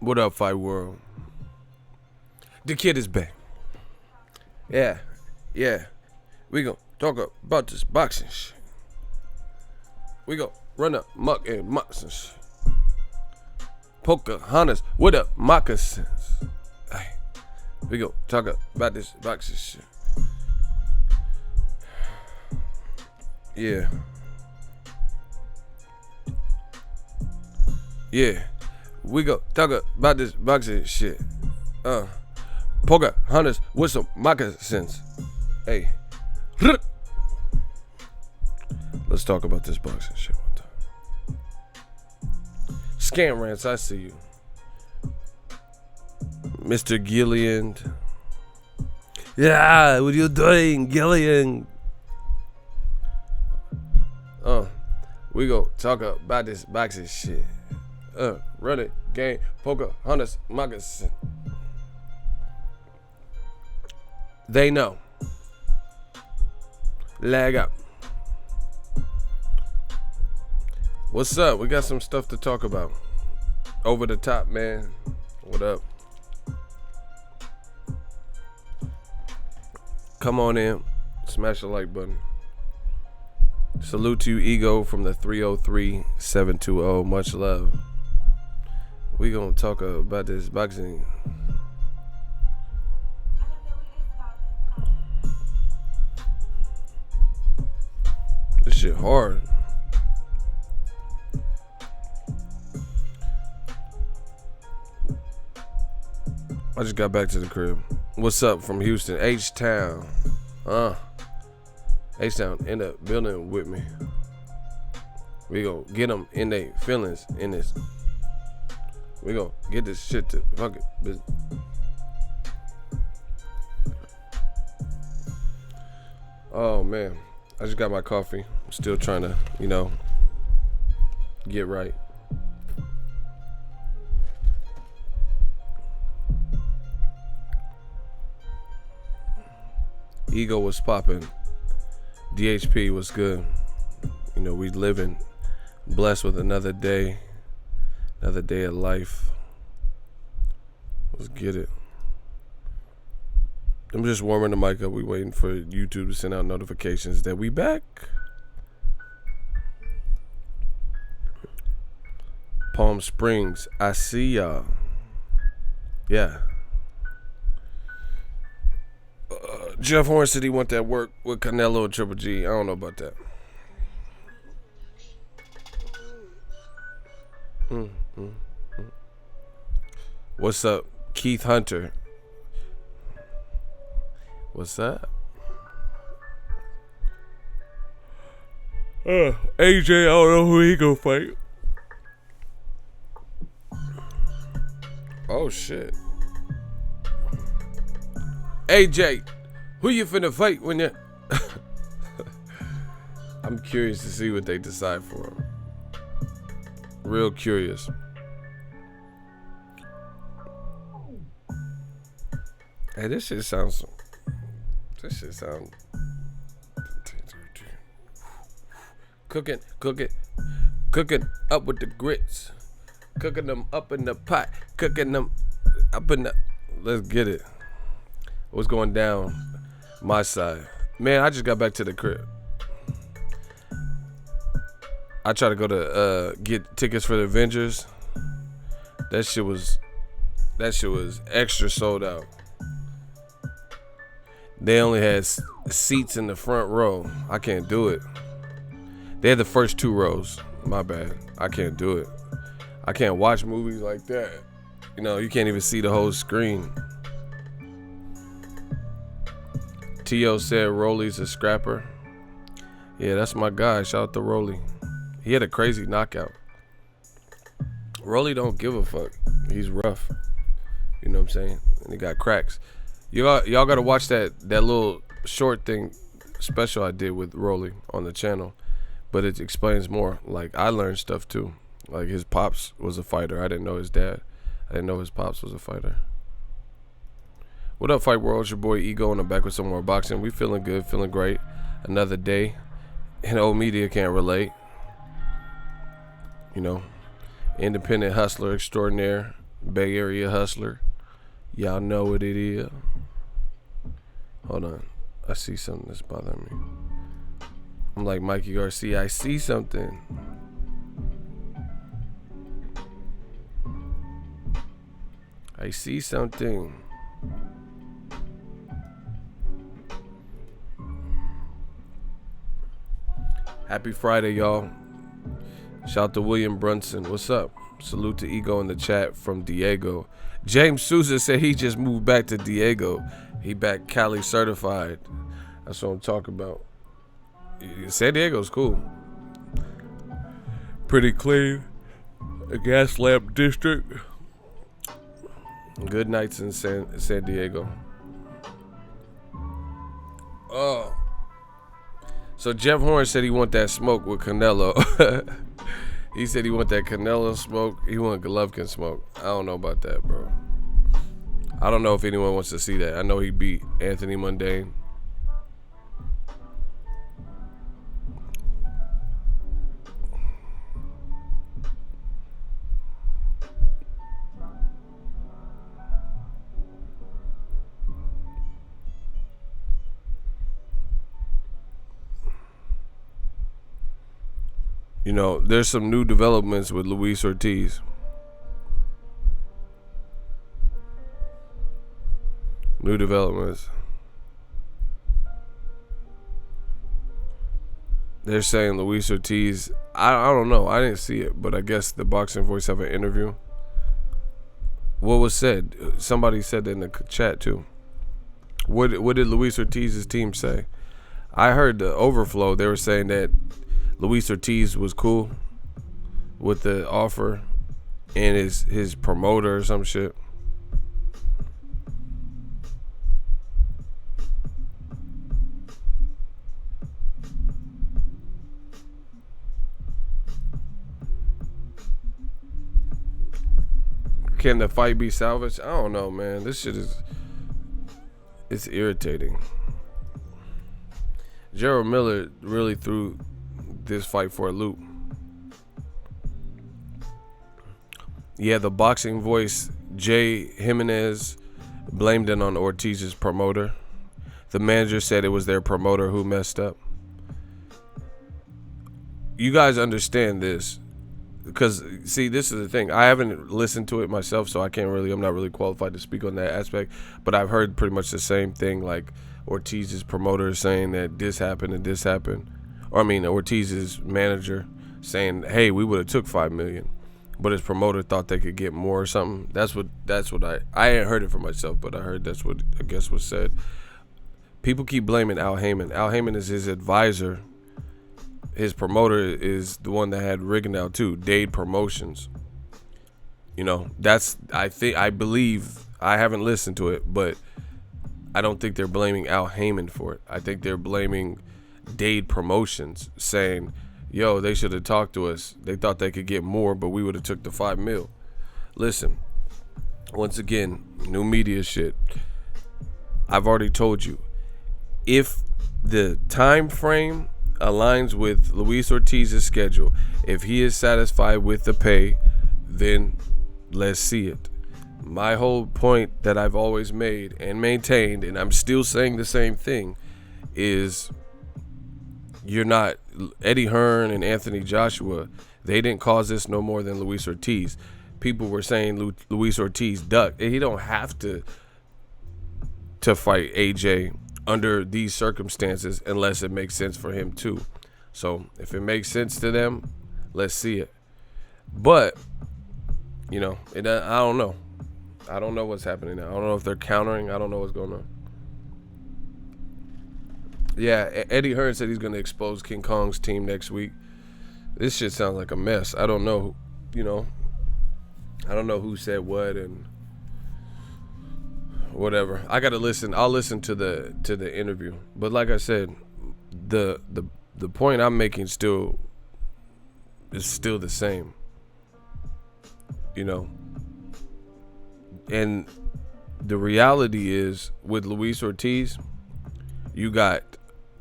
What up, Fight World? The kid is back. Yeah. We gon' talk about this boxing shit. We gon' run up muck and moccasins. Pocahontas with up moccasins. Hey, we gon' talk about this boxing shit. Yeah. We gon' talk about this boxing shit. Pocahontas with some moccasins. Hey. Let's talk about this boxing shit one time. Scam Rants, I see you. Mr. Gillian. Yeah, what you doing, Gillian? We gon' talk about this boxing shit. Run it, game, Pocahontas, moccasin. They know. Lag up. What's up? We got some stuff to talk about. Over the top, man. What up? Come on in. Smash the like button. Salute to you, Ego, from the 303-720. Much love. We gonna talk about this boxing. This shit hard. I just got back to the crib. What's up from Houston? H-Town. H-Town in the building with me. We gon' get them in their feelings in this. We gon' get this shit to fucking business. Oh, man. I just got my coffee. I'm still trying to, get right. Ego was popping. DHP was good. We living blessed with another day of life. Let's get it. I'm just warming the mic up. We waiting for YouTube to send out notifications that we back. Palm Springs, I see y'all. Yeah. Jeff Horn said he want that work with Canelo and Triple G. I don't know about that. What's up, Keith Hunter? What's that? AJ, I don't know who he gonna fight. Oh shit. AJ, who you finna fight when you? I'm curious to see what they decide for him. Real curious. Hey, this shit sounds. Cooking up with the grits. Cooking them up in the pot. Cooking them up in the. Let's get it. What's going down my side? Man, I just got back to the crib. I tried to go to get tickets for the Avengers. That shit was extra sold out. They only had seats in the front row. I can't do it. They had the first 2 rows. My bad. I can't do it. I can't watch movies like that. You can't even see the whole screen. T.O. said Rolly's a scrapper. Yeah, that's my guy. Shout out to Rolly. He had a crazy knockout. Rolly don't give a fuck. He's rough. You know what I'm saying? And he got cracks. Y'all gotta watch that little short thing special I did with Rolly on the channel. But it explains more. Like, I learned stuff too. Like, his pops was a fighter. I didn't know his dad. I didn't know his pops was a fighter. What up, Fight World? It's your boy Ego, and I'm back with some more boxing. We feeling good, feeling great. Another day. And old media can't relate. Independent hustler extraordinaire. Bay Area hustler. Y'all know what it is. Hold on. I see something that's bothering me. I'm like Mikey Garcia. I see something. I see something. Happy Friday, y'all. Shout out to William Brunson. What's up? Salute to Ego in the chat from Diego. James Souza said he just moved back to Diego. He back Cali certified. That's what I'm talking about. San Diego's cool. Pretty clean. A gas lamp district. Good nights in San Diego. Oh. So Jeff Horn said he want that smoke with Canelo. He said he want that Canelo smoke. He want Golovkin smoke. I don't know about that, bro. I don't know if anyone wants to see that. I know he beat Anthony Mundane. You know, there's some new developments with Luis Ortiz. New developments. They're saying Luis Ortiz, I don't know. I didn't see it, but I guess the Boxing Voice have an interview. What was said? Somebody said that in the chat too. What did Luis Ortiz's team say? I heard the overflow. They were saying that Luis Ortiz was cool with the offer and his promoter or some shit. Can the fight be salvaged? I don't know, man. This shit it's irritating. Gerald Miller really threw this fight for a loop. Yeah, the Boxing Voice, Jay Jimenez, blamed it on Ortiz's promoter. The manager said it was their promoter who messed up. You guys understand this, because see, this is the thing. I haven't listened to it myself, so I'm not really qualified to speak on that aspect, but I've heard pretty much the same thing, like Ortiz's promoter is saying that this happened and this happened. Or I mean, Ortiz's manager saying, "Hey, we would have took $5 million," but his promoter thought they could get more or something. That's what I ain't heard it for myself, but I heard that's what I guess was said. People keep blaming Al Heyman. Al Heyman is his advisor. His promoter is the one that had Rigondeaux too, Dade Promotions. You know, I believe, I haven't listened to it, but I don't think they're blaming Al Heyman for it. I think they're blaming Dade Promotions, saying, yo, they should have talked to us. They thought they could get more, but we would have took the $5 million. Listen, once again, new media shit. I've already told you, if the time frame aligns with Luis Ortiz's schedule, if he is satisfied with the pay, then let's see it. My whole point that I've always made and maintained, and I'm still saying the same thing, is you're not Eddie Hearn and Anthony Joshua. They didn't cause this no more than Luis Ortiz. People were saying Luis Ortiz ducked. He don't have to fight AJ under these circumstances unless it makes sense for him too. So if it makes sense to them, let's see it. But you know, I don't know. I don't know what's happening now. I don't know if they're countering. I don't know what's going on. Yeah, Eddie Hearn said he's going to expose King Kong's team next week. This shit sounds like a mess. I don't know, you know. I don't know who said what and whatever. I got to listen. I'll listen to the interview. But like I said, the point I'm making is still the same. You know. And the reality is, with Luis Ortiz, you got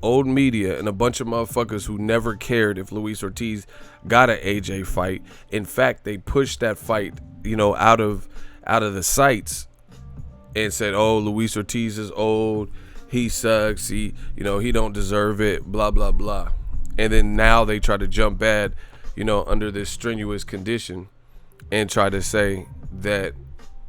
old media and a bunch of motherfuckers who never cared if Luis Ortiz got an AJ fight. In fact, they pushed that fight, you know, out of out of the sights and said, oh, Luis Ortiz is old, he sucks, he don't deserve it, blah, blah, blah. And then now they try to jump bad, under this strenuous condition and try to say that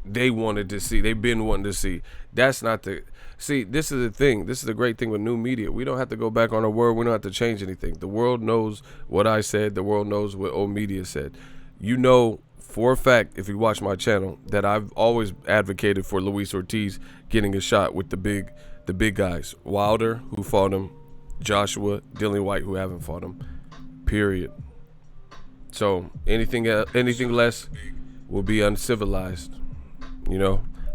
they've been wanting to see. That's not this is the thing. This is the great thing with new media. We don't have to go back on our word. We don't have to change anything. The world knows what I said. The world knows what old media said. For a fact, if you watch my channel, that I've always advocated for Luis Ortiz getting a shot with the big guys. Wilder, who fought him, Joshua, Dillian White, who haven't fought him. Period. So anything less will be uncivilized.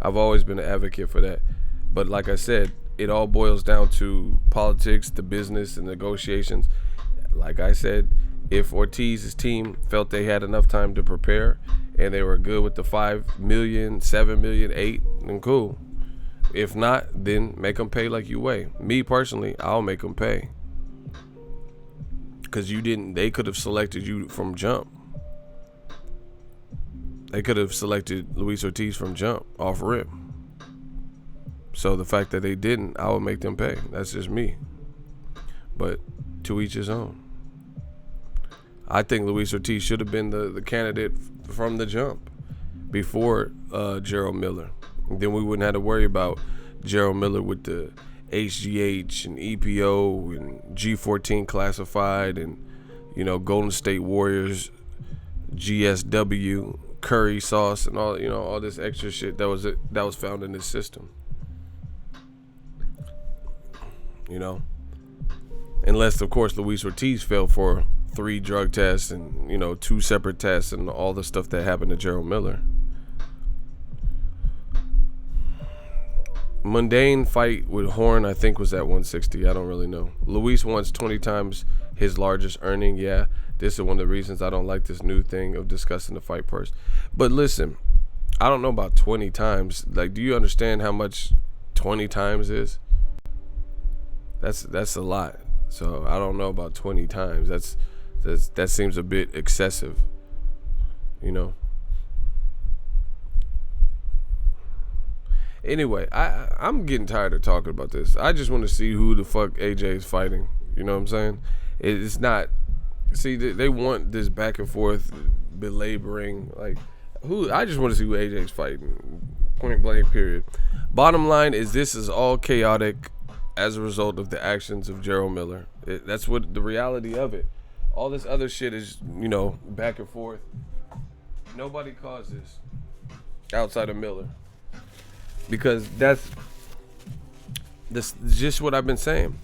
I've always been an advocate for that. But like I said, it all boils down to politics, the business, and negotiations. Like I said, if Ortiz's team felt they had enough time to prepare and they were good with the 5 million, 7 million, 8, then cool. If not, then make them pay like you weigh. Me personally, I'll make them pay. Because they could have selected you from jump. They could have selected Luis Ortiz from jump, off rip. So the fact that they didn't, I would make them pay. That's just me. But to each his own. I think Luis Ortiz should have been the candidate from the jump before Gerald Miller. And then we wouldn't have to worry about Gerald Miller with the HGH and EPO and G14 classified and, Golden State Warriors, GSW, curry sauce, and all, all this extra shit that was found in this system. Unless, of course, Luis Ortiz fell for 3 drug tests and, 2 separate tests and all the stuff that happened to Gerald Miller. Mundane fight with Horn, I think, was at 160. I don't really know. Luis wants 20 times his largest earning. Yeah, this is one of the reasons I don't like this new thing of discussing the fight purse. But listen, I don't know about 20 times. Like, do you understand how much 20 times is? That's a lot. So I don't know about 20 times. That seems a bit excessive. Anyway, I'm getting tired of talking about this. I just want to see who the fuck AJ is fighting. You know what I'm saying? It's not. See, they want this back and forth belaboring. Like, I just want to see who AJ is fighting. Point blank, period. Bottom line is, this is all chaotic as a result of the actions of Gerald Miller. That's what the reality of it. All this other shit is, back and forth. Nobody caused this outside of Miller. Because that's just what I've been saying.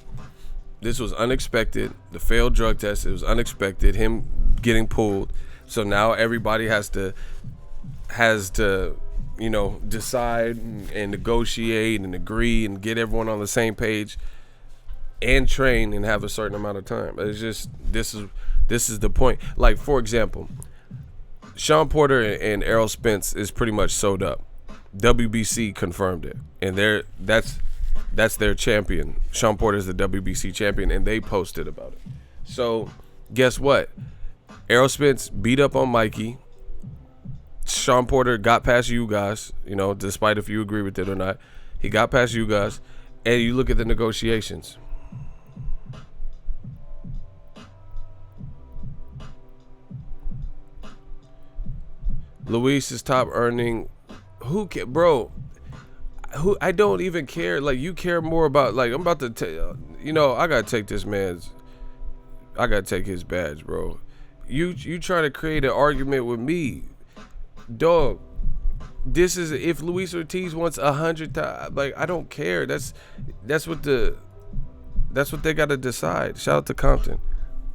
This was unexpected. The failed drug test, it was unexpected. Him getting pulled. So now everybody has to decide and negotiate and agree and get everyone on the same page and train and have a certain amount of time. It's just this is the point. Like, for example, Sean Porter and Errol Spence is pretty much sold up. WBC confirmed it, and that's their champion. Sean Porter is the WBC champion, and they posted about it. So guess what? Errol Spence beat up on Mikey. Sean Porter got past you guys, despite if you agree with it or not. He got past you guys, and you look at the negotiations. Luis is top earning. Who I don't even care. Like, you care more about, like, I'm about to tell I gotta take this man's. I gotta take his badge, bro. You trying to create an argument with me, dog? This is if Luis Ortiz wants 100 times. Like, I don't care. That's what they gotta decide. Shout out to Compton.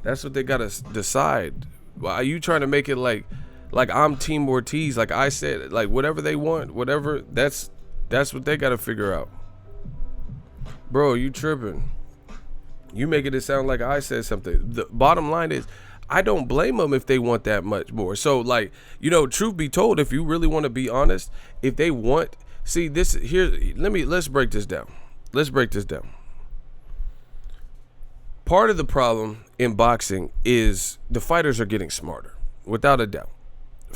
That's what they gotta decide. Why are you trying to make it like I'm Team Ortiz? Like I said, like, whatever they want, whatever, that's what they gotta figure out. Bro, you tripping. You making it sound like I said something. The bottom line is, I don't blame them if they want that much more. So, like, truth be told, if you really want to be honest, if they want, see this here, let's break this down. Part of the problem in boxing is the fighters are getting smarter, without a doubt.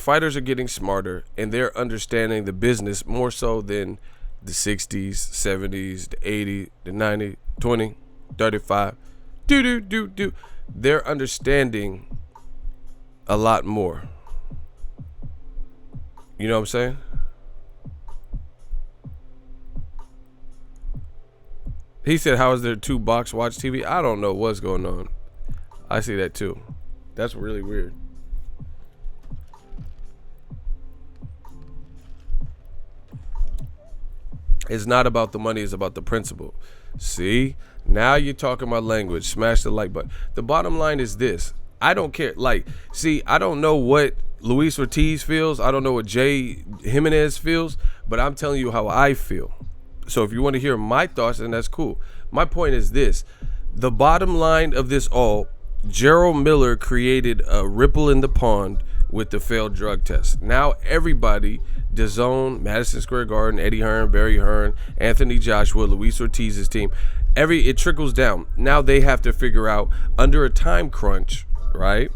fighters are getting smarter and they're understanding the business more so than the 60s, 70s, the 80s, the 90s, 20, 35. They're understanding a lot more. You know what I'm saying? He said, how is there 2 box watch TV? I don't know what's going on. I see that too. That's really weird. It's not about the money, it's about the principle. See? Now you're talking my language. Smash the like button. The bottom line is this. I don't care. Like, see, I don't know what Luis Ortiz feels. I don't know what Jay Jimenez feels, but I'm telling you how I feel. So if you want to hear my thoughts, then that's cool. My point is this. The bottom line of this all, Gerald Miller created a ripple in the pond with the failed drug test. Now everybody, DAZN, Madison Square Garden, Eddie Hearn, Barry Hearn, Anthony Joshua, Luis Ortiz's team, it trickles down. Now they have to figure out, under a time crunch, right?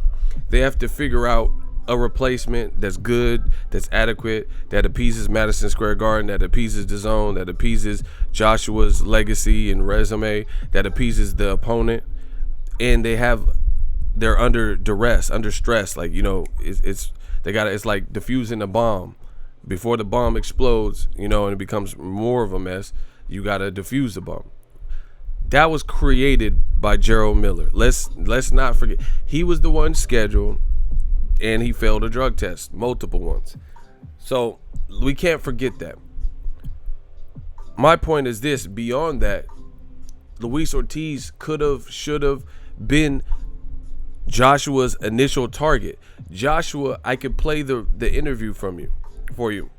They have to figure out a replacement that's good, that's adequate, that appeases Madison Square Garden, that appeases DAZN, that appeases Joshua's legacy and resume, that appeases the opponent. And they're under duress, under stress. Like, you know, it's like diffusing a bomb. Before the bomb explodes, you know, and it becomes more of a mess, you gotta defuse the bomb. That was created by Gerald Miller. Let's not forget, he was the one scheduled, and he failed a drug test, multiple ones. So we can't forget that. My point is this: beyond that, Luis Ortiz should have been Joshua's initial target. Joshua, I could play the interview for you.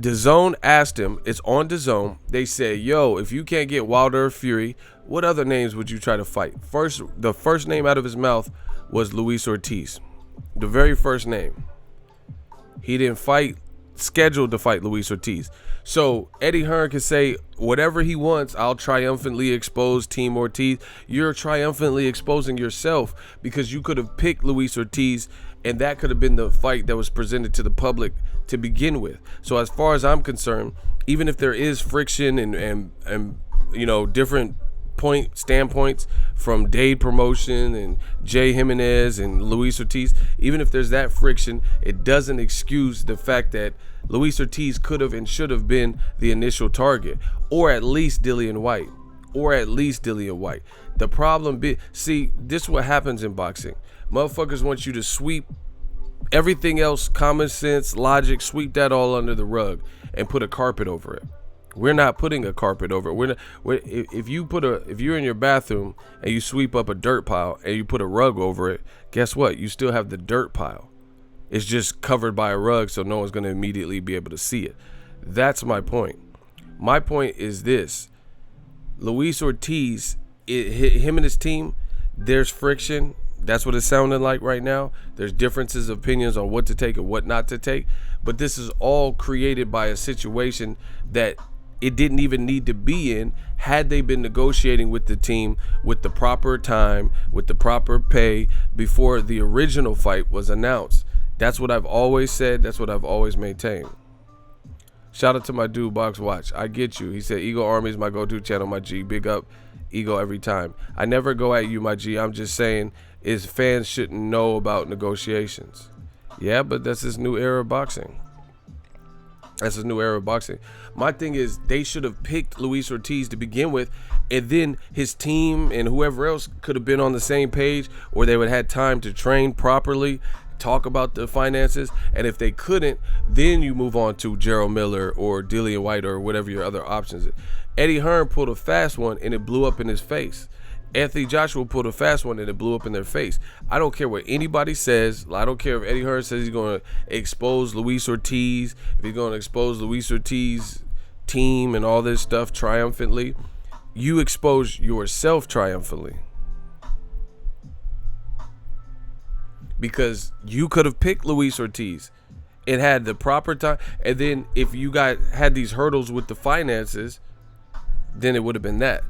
DAZN asked him, it's on DAZN. They said, yo, if you can't get Wilder or Fury, what other names would you try to fight? The first name out of his mouth was Luis Ortiz. The very first name. He didn't scheduled to fight Luis Ortiz. So Eddie Hearn can say whatever he wants. I'll triumphantly expose Team Ortiz. You're triumphantly exposing yourself, because you could have picked Luis Ortiz, and that could have been the fight that was presented to the public to begin with. So as far as I'm concerned, even if there is friction and you know, different standpoints from Dade Promotion and Jay Jimenez and Luis Ortiz, even if there's that friction, it doesn't excuse the fact that Luis Ortiz could have and should have been the initial target, or at least Dillian White. The problem see, this is what happens in boxing. Motherfuckers want you to sweep everything else, common sense, logic, sweep that all under the rug and put a carpet over it. We're not putting a carpet over it. If you're in your bathroom and you sweep up a dirt pile and you put a rug over it, guess what? You still have the dirt pile. It's just covered by a rug, so no one's going to immediately be able to see it. That's my point. My point is this. Luis Ortiz, him and his team, there's friction. That's what it's sounding like right now. There's differences of opinions on what to take and what not to take. But this is all created by a situation that it didn't even need to be in had they been negotiating with the team with the proper time, with the proper pay before the original fight was announced. That's what I've always said. That's what I've always maintained. Shout out to my dude, Box Watch. I get you. He said, Ego Army is my go-to channel, my G. Big up, Ego, every time. I never go at you, my G. I'm just saying is fans shouldn't know about negotiations. Yeah, but that's this new era of boxing. My thing is, they should have picked Luis Ortiz to begin with, and then his team and whoever else could have been on the same page, or they would have had time to train properly, talk about the finances, and if they couldn't, then you move on to Gerald Miller or Dillian White or whatever your other options is. Eddie Hearn pulled a fast one and it blew up in his face. Anthony Joshua pulled a fast one and it blew up in their face. I don't care what anybody says. I don't care if Eddie Hearn says he's going to expose Luis Ortiz, if he's going to expose Luis Ortiz's team and all this stuff triumphantly. You expose yourself triumphantly. Because you could have picked Luis Ortiz and had the proper time. And then if you had these hurdles with the finances, then it would have been that.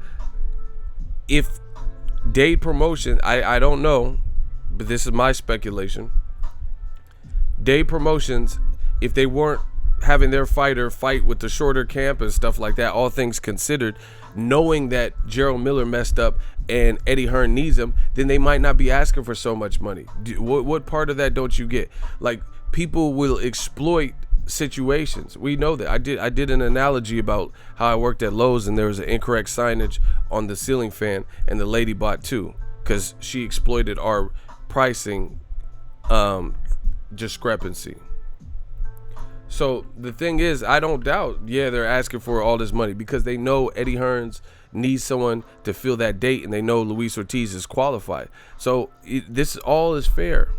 If Dade Promotion, I don't know, but this is my speculation. Day Promotions, if they weren't having their fighter fight with the shorter camp and stuff like that, all things considered, knowing that Gerald Miller messed up and Eddie Hearn needs him, then they might not be asking for so much money. What part of that don't you get? Like, people will exploit situations. We know that. I did an analogy about how I worked at Lowe's and there was an incorrect signage on the ceiling fan and the lady bought two because she exploited our pricing discrepancy. So the thing is, I don't doubt, yeah, they're asking for all this money because they know Eddie Hearns needs someone to fill that date and they know Luis Ortiz is qualified. So this all is fair.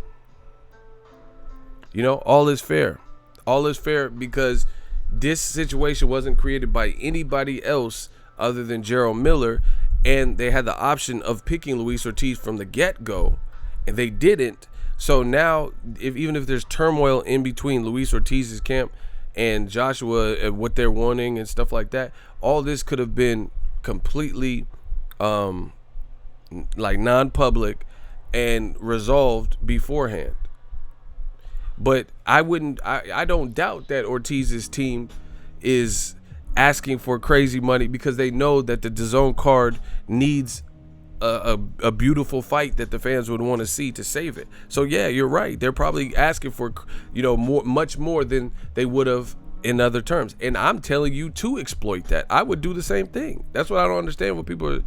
You know, all is fair. All is fair because this situation wasn't created by anybody else other than Gerald Miller, and they had the option of picking Luis Ortiz from the get-go, and they didn't. So now, even if there's turmoil in between Luis Ortiz's camp and Joshua and what they're wanting and stuff like that, all this could have been completely like non-public and resolved beforehand. But I don't doubt that Ortiz's team is asking for crazy money because they know that the DAZN card needs a beautiful fight that the fans would want to see to save it. So yeah, you're right. They're probably asking for, you know, much more than they would have in other terms. And I'm telling you to exploit that. I would do the same thing. That's what I don't understand what people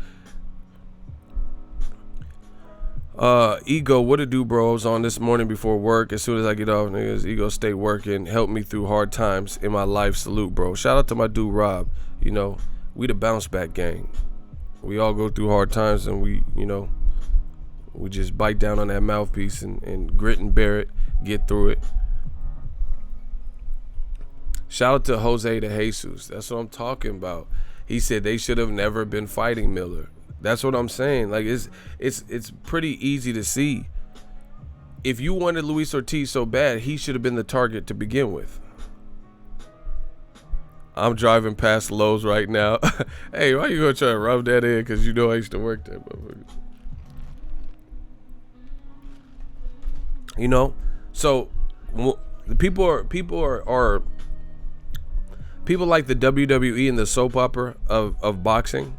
are. Ego, what it do, bro? I was on this morning before work. As soon as I get off, niggas, Ego, stay working. Help me through hard times in my life. Salute, bro. Shout out to my dude, Rob. You know, we the bounce back gang. We all go through hard times and we, you know, we just bite down on that mouthpiece and grit and bear it, get through it. Shout out to Jose de Jesus. That's what I'm talking about. He said they should have never been fighting Miller. That's what I'm saying. Like, it's pretty easy to see. If you wanted Luis Ortiz so bad, he should have been the target to begin with. I'm driving past Lowe's right now. Hey, why you gonna try to rub that in? Because you know I used to work there. You know, so the people like the WWE and the soap opera of boxing.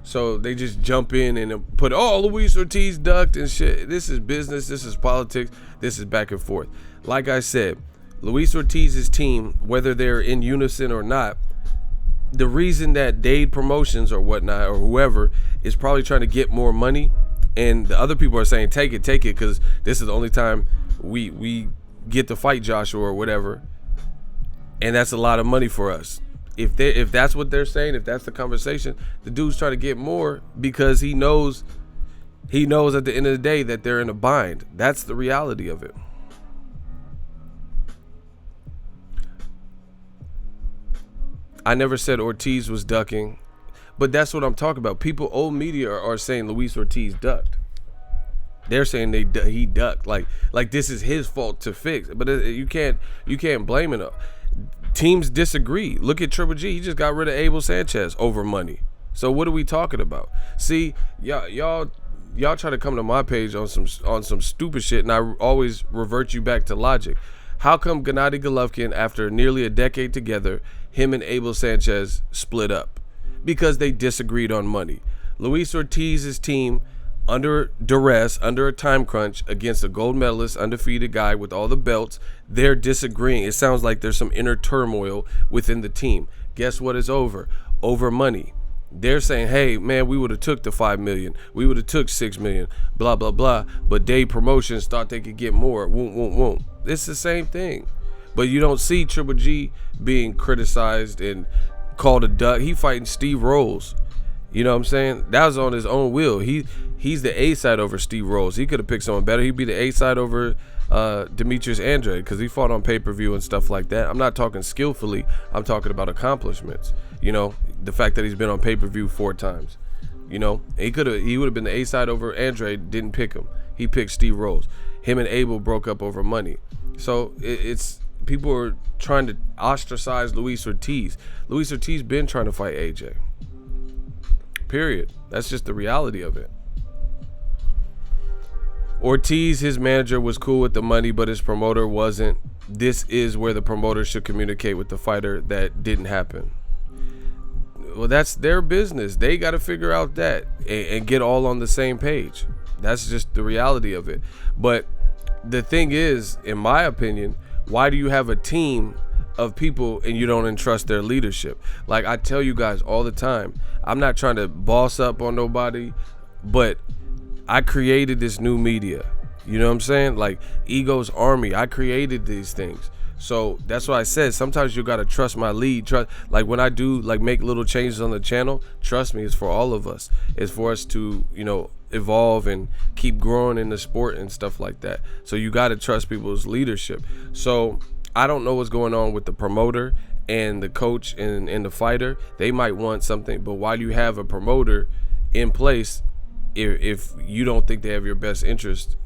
So they just jump in and put, oh, Luis Ortiz ducked and shit. This is business. This is politics. This is back and forth. Like I said, Luis Ortiz's team, whether they're in unison or not, the reason that Dade Promotions or whatnot or whoever is probably trying to get more money, and the other people are saying take it, because this is the only time we get to fight Joshua or whatever, and that's a lot of money for us. If that's what they're saying, if that's the conversation, the dude's trying to get more because he knows at the end of the day that they're in a bind. That's the reality of it. I never said Ortiz was ducking, but that's what I'm talking about. People, old media are saying Luis Ortiz ducked. They're saying he ducked, like this is his fault to fix. But you can't blame it. Teams disagree. Look at Triple G. He just got rid of Abel Sanchez over money. So what are we talking about? See, y'all try to come to my page on some stupid shit, and I always revert you back to logic. How come Gennady Golovkin, after nearly a decade together, him and Abel Sanchez split up? Because they disagreed on money. Luis Ortiz's team, under duress, under a time crunch, against a gold medalist, undefeated guy with all the belts, they're disagreeing. It sounds like there's some inner turmoil within the team. Guess what is over? Over money. They're saying, hey, man, we would have took the $5 million. We would have took $6 million, blah, blah, blah. But Dade Promotions thought they could get more. Won't. It's the same thing. But you don't see Triple G being criticized and called a duck. He fighting Steve Rolls. You know what I'm saying? That was on his own will. He's the A side over Steve Rolls. He could have picked someone better. He'd be the A side over Demetrius Andrade because he fought on pay-per-view and stuff like that. I'm not talking skillfully. I'm talking about accomplishments. You know, the fact that he's been on pay-per-view 4 times. You know, he would have been the A side over Andrade. Didn't pick him. He picked Steve Rolls. Him and Abel broke up over money. So it's people are trying to ostracize Luis Ortiz. Luis Ortiz been trying to fight AJ. Period. That's just the reality of it. Ortiz, his manager, was cool with the money, but his promoter wasn't. this is where the promoter should communicate with the fighter that didn't happen. Well, that's their business. They got to figure out that and get all on the same page. That's just the reality of it. But the thing is, in my opinion, why do you have a team of people and you don't entrust their leadership? Like I tell you guys all the time, I'm not trying to boss up on nobody, but I created this new media. You know what I'm saying? Like Ego's Army, I created these things. So that's why I said sometimes you gotta trust my lead. Trust, like when I do like make little changes on the channel, trust me, it's for all of us. It's for us to, you know, evolve and keep growing in the sport and stuff like that. So you gotta trust people's leadership. So I don't know what's going on with the promoter and the coach and the fighter. They might want something, but while you have a promoter in place, if you don't think they have your best interest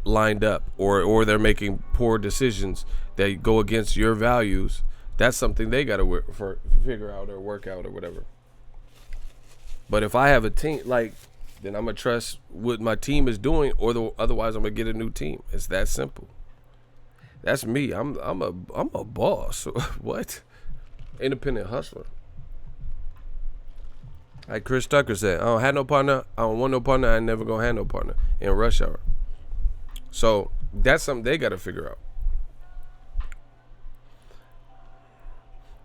lined up, or they're making poor decisions that go against your values, that's something they got to figure out or work out or whatever. But if I have a team, like, then I'm gonna trust what my team is doing, or otherwise I'm gonna get a new team. It's that simple. That's me. I'm a boss. What? Independent hustler. Like Chris Tucker said, I don't have no partner. I don't want no partner. I ain't never gonna have no partner in rush hour. So that's something they got to figure out.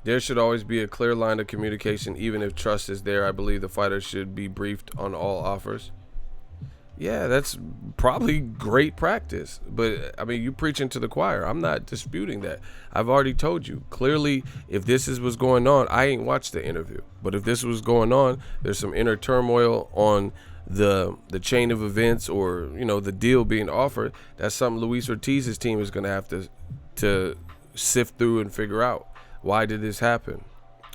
There should always be a clear line of communication, even if trust is there. I believe the fighter should be briefed on all offers. Yeah, that's probably great practice. But, I mean, you preaching to the choir. I'm not disputing that. I've already told you. Clearly, if this is what's going on, I ain't watched the interview. But if this was going on, there's some inner turmoil on the chain of events, or, you know, the deal being offered. That's something Luis Ortiz's team is going to have to sift through and figure out. Why did this happen?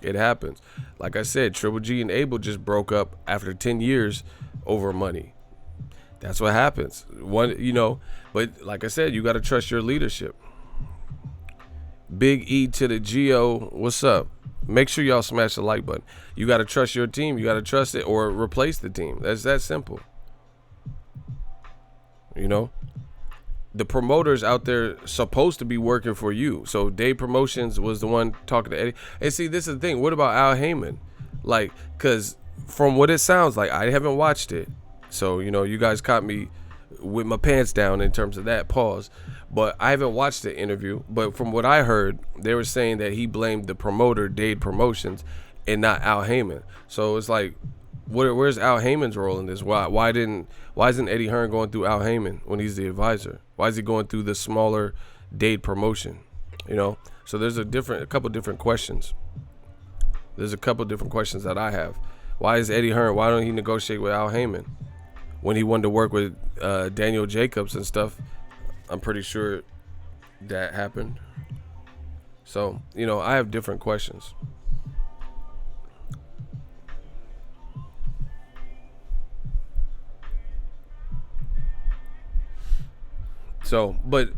It happens. Like I said, Triple G and Abel just broke up after 10 years over money. That's what happens. One, you know, but like I said, you got to trust your leadership. Big E to the Geo, what's up? Make sure y'all smash the like button. You got to trust your team. You got to trust it or replace the team. That's that simple. You know, the promoters out there supposed to be working for you. So Dave Promotions was the one talking to Eddie. And see, this is the thing. What about Al Heyman? Like, because from what it sounds like, I haven't watched it. So, you know, you guys caught me with my pants down in terms of that, pause. But I haven't watched the interview. But from what I heard, they were saying that he blamed the promoter, Dade Promotions, and not Al Heyman. So it's like, where's Al Heyman's role in this? Why isn't Eddie Hearn going through Al Heyman when he's the advisor? Why is he going through the smaller Dade Promotion? You know? So there's a couple different questions. There's a couple different questions that I have. Why is Eddie Hearn? Why don't he negotiate with Al Heyman? When he wanted to work with Daniel Jacobs and stuff, I'm pretty sure that happened. So, you know, I have different questions. So, but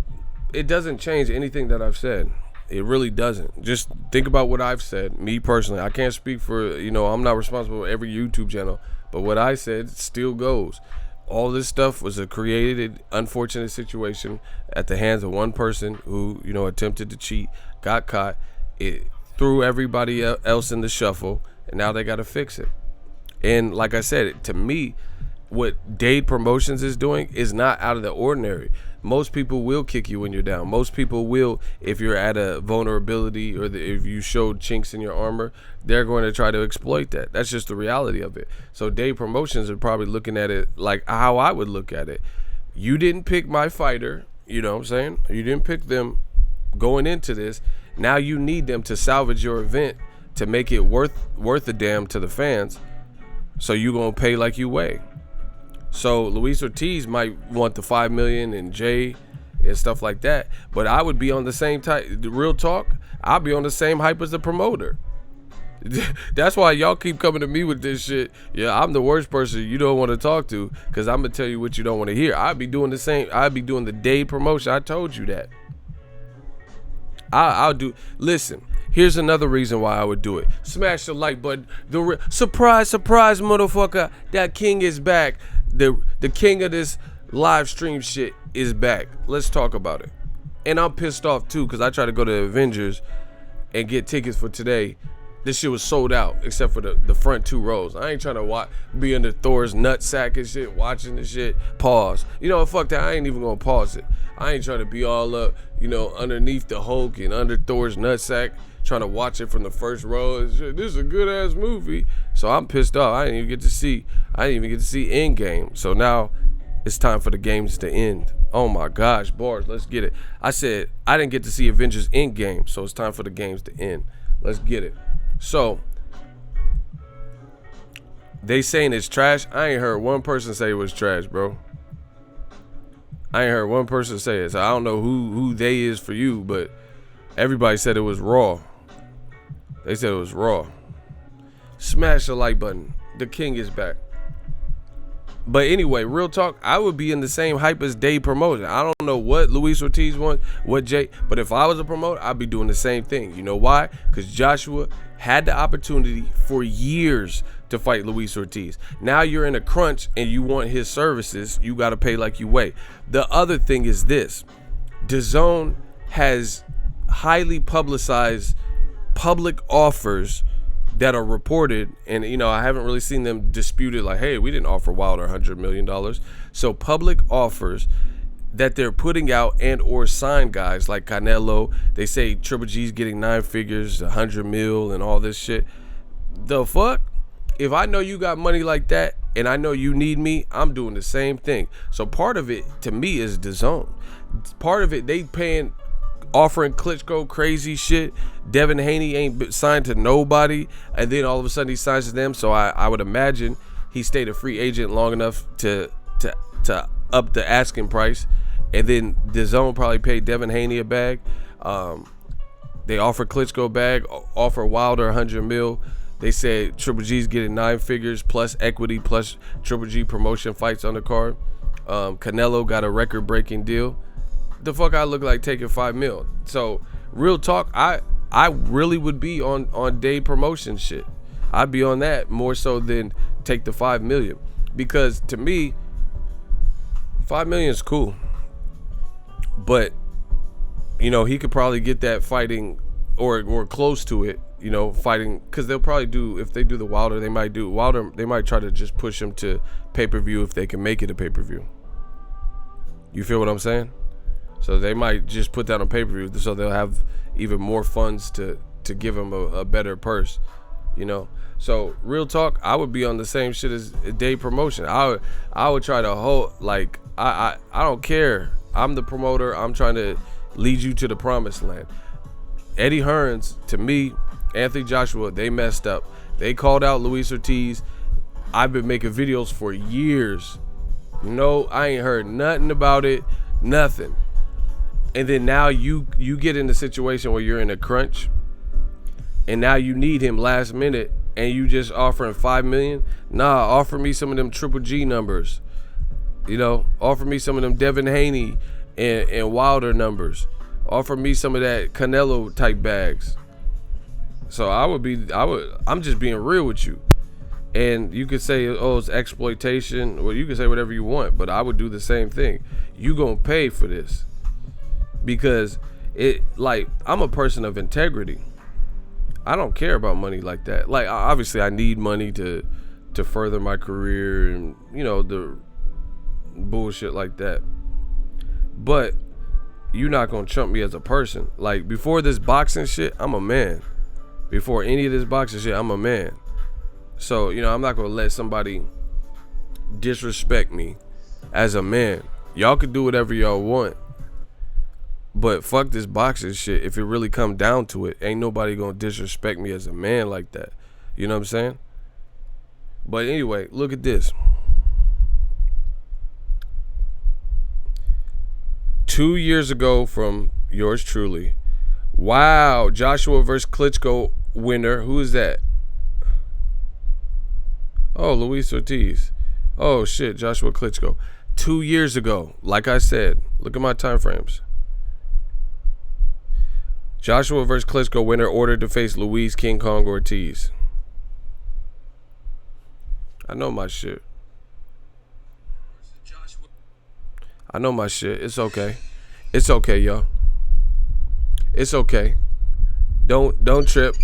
it doesn't change anything that I've said. It really doesn't. Just think about what I've said. Me personally, I can't speak for, you know, I'm not responsible for every YouTube channel. But what I said still goes. All this stuff was a created, unfortunate situation at the hands of one person who, you know, attempted to cheat, got caught. It threw everybody else in the shuffle, and now they got to fix it. And like I said, to me, what Dade Promotions is doing is not out of the ordinary. Most people will kick you when you're down. Most people will, if you're at a vulnerability or if you show chinks in your armor, they're going to try to exploit that. That's just the reality of it. So Dade Promotions are probably looking at it like how I would look at it. You didn't pick my fighter, you know what I'm saying? You didn't pick them going into this. Now you need them to salvage your event to make it worth a damn to the fans. So you going to pay like you weigh. So Luis Ortiz might want the $5 million and Jay and stuff like that, but I would be on the same type. Real talk, I'll be on the same hype as the promoter. That's why y'all keep coming to me with this shit. Yeah, I'm the worst person you don't want to talk to because I'm gonna tell you what you don't want to hear. I'd be doing the same. I'd be doing the Dade promotion. I told you that. I'll do. Listen. Here's another reason why I would do it. Smash the like button. Surprise, surprise, motherfucker. That king is back. The king of this live stream shit is back. Let's talk about it. And I'm pissed off too, because I tried to go to Avengers and get tickets for today. This shit was sold out except for the front 2 rows. I ain't trying to be under Thor's nutsack and shit, watching the shit. Pause. You know, fuck that. I ain't even gonna pause it. I ain't trying to be all up, you know, underneath the Hulk and under Thor's nutsack, trying to watch it from the first row. And shit. This is a good ass movie. So I'm pissed off. I didn't even get to see Endgame. So now it's time for the games to end. Oh my gosh, bars, let's get it. I said I didn't get to see Avengers Endgame, so it's time for the games to end. Let's get it. So they saying it's trash. I ain't heard one person say it was trash, bro. I ain't heard one person say it. So I don't know who they is for you, but everybody said it was raw. They said it was raw. Smash the like button. The king is back. But anyway, real talk, I would be in the same hype as Dave promotion. I don't know what Luis Ortiz wants, what Jay, but if I was a promoter, I'd be doing the same thing. You know why? Because Joshua had the opportunity for years to fight Luis Ortiz. Now you're in a crunch and you want his services, you got to pay like you weigh. The other thing is this. DAZN has highly publicized public offers that are reported, and you know, I haven't really seen them dispute it like, hey, we didn't offer Wilder $100 million. So public offers that they're putting out and or sign guys like Canelo. They say Triple G's getting 9 figures, 100 mil and all this shit. The fuck? If I know you got money like that and I know you need me, I'm doing the same thing. So part of it to me is DAZN. Part of it, they offering Klitschko crazy shit. Devin Haney ain't signed to nobody, and then all of a sudden he signs to them. So I would imagine he stayed a free agent long enough to up the asking price, and then DAZN probably paid Devin Haney a bag. They offer Klitschko a bag, offer Wilder 100 mil. They said Triple G's getting 9 figures plus equity plus Triple G promotion fights on the card. Canelo got a record-breaking deal. The fuck I look like taking 5 mil. So real talk, I really would be on day promotion shit. I'd be on that more so than take the 5 million, because to me 5 million is cool, but you know, he could probably get that fighting or close to it, you know, fighting, because they'll probably do, if they do the Wilder, they might try to just push him to pay-per-view if they can make it a pay-per-view. You feel what I'm saying? So they might just put that on pay-per-view, so they'll have even more funds to give him a better purse, you know. So real talk, I would be on the same shit as day promotion. I would try to hold, like, I don't care. I'm the promoter. I'm trying to lead you to the promised land. Eddie Hearns, to me, Anthony Joshua, they messed up. They called out Luis Ortiz. I've been making videos for years. No, I ain't heard nothing about it. Nothing. And then now you get in a situation where you're in a crunch, and now you need him last minute, and you just offering 5 million. Nah, offer me some of them Triple G numbers. You know, offer me some of them Devin Haney and Wilder numbers. Offer me some of that Canelo type bags. So I'm just being real with you. And you could say, oh, it's exploitation. Well, you can say whatever you want, but I would do the same thing. You gonna pay for this. Because I'm a person of integrity. I don't care about money like that. Like, obviously I need money to further my career and, you know, the bullshit like that. But you're not gonna trump me as a person. Like, before this boxing shit, I'm a man. Before any of this boxing shit, I'm a man. So, you know, I'm not gonna let somebody disrespect me as a man. Y'all can do whatever y'all want, but fuck this boxing shit. If it really come down to it, ain't nobody gonna disrespect me as a man like that. You know what I'm saying? But anyway, look at this. 2 years ago from yours truly. Wow, Joshua versus Klitschko winner. Who is that? Oh, Luis Ortiz. Oh shit, Joshua Klitschko. 2 years ago, like I said, look at my time frames. Joshua versus Klitschko winner ordered to face Luis King Kong Ortiz. I know my shit. I know my shit. It's okay. It's okay, y'all. It's okay. Don't trip.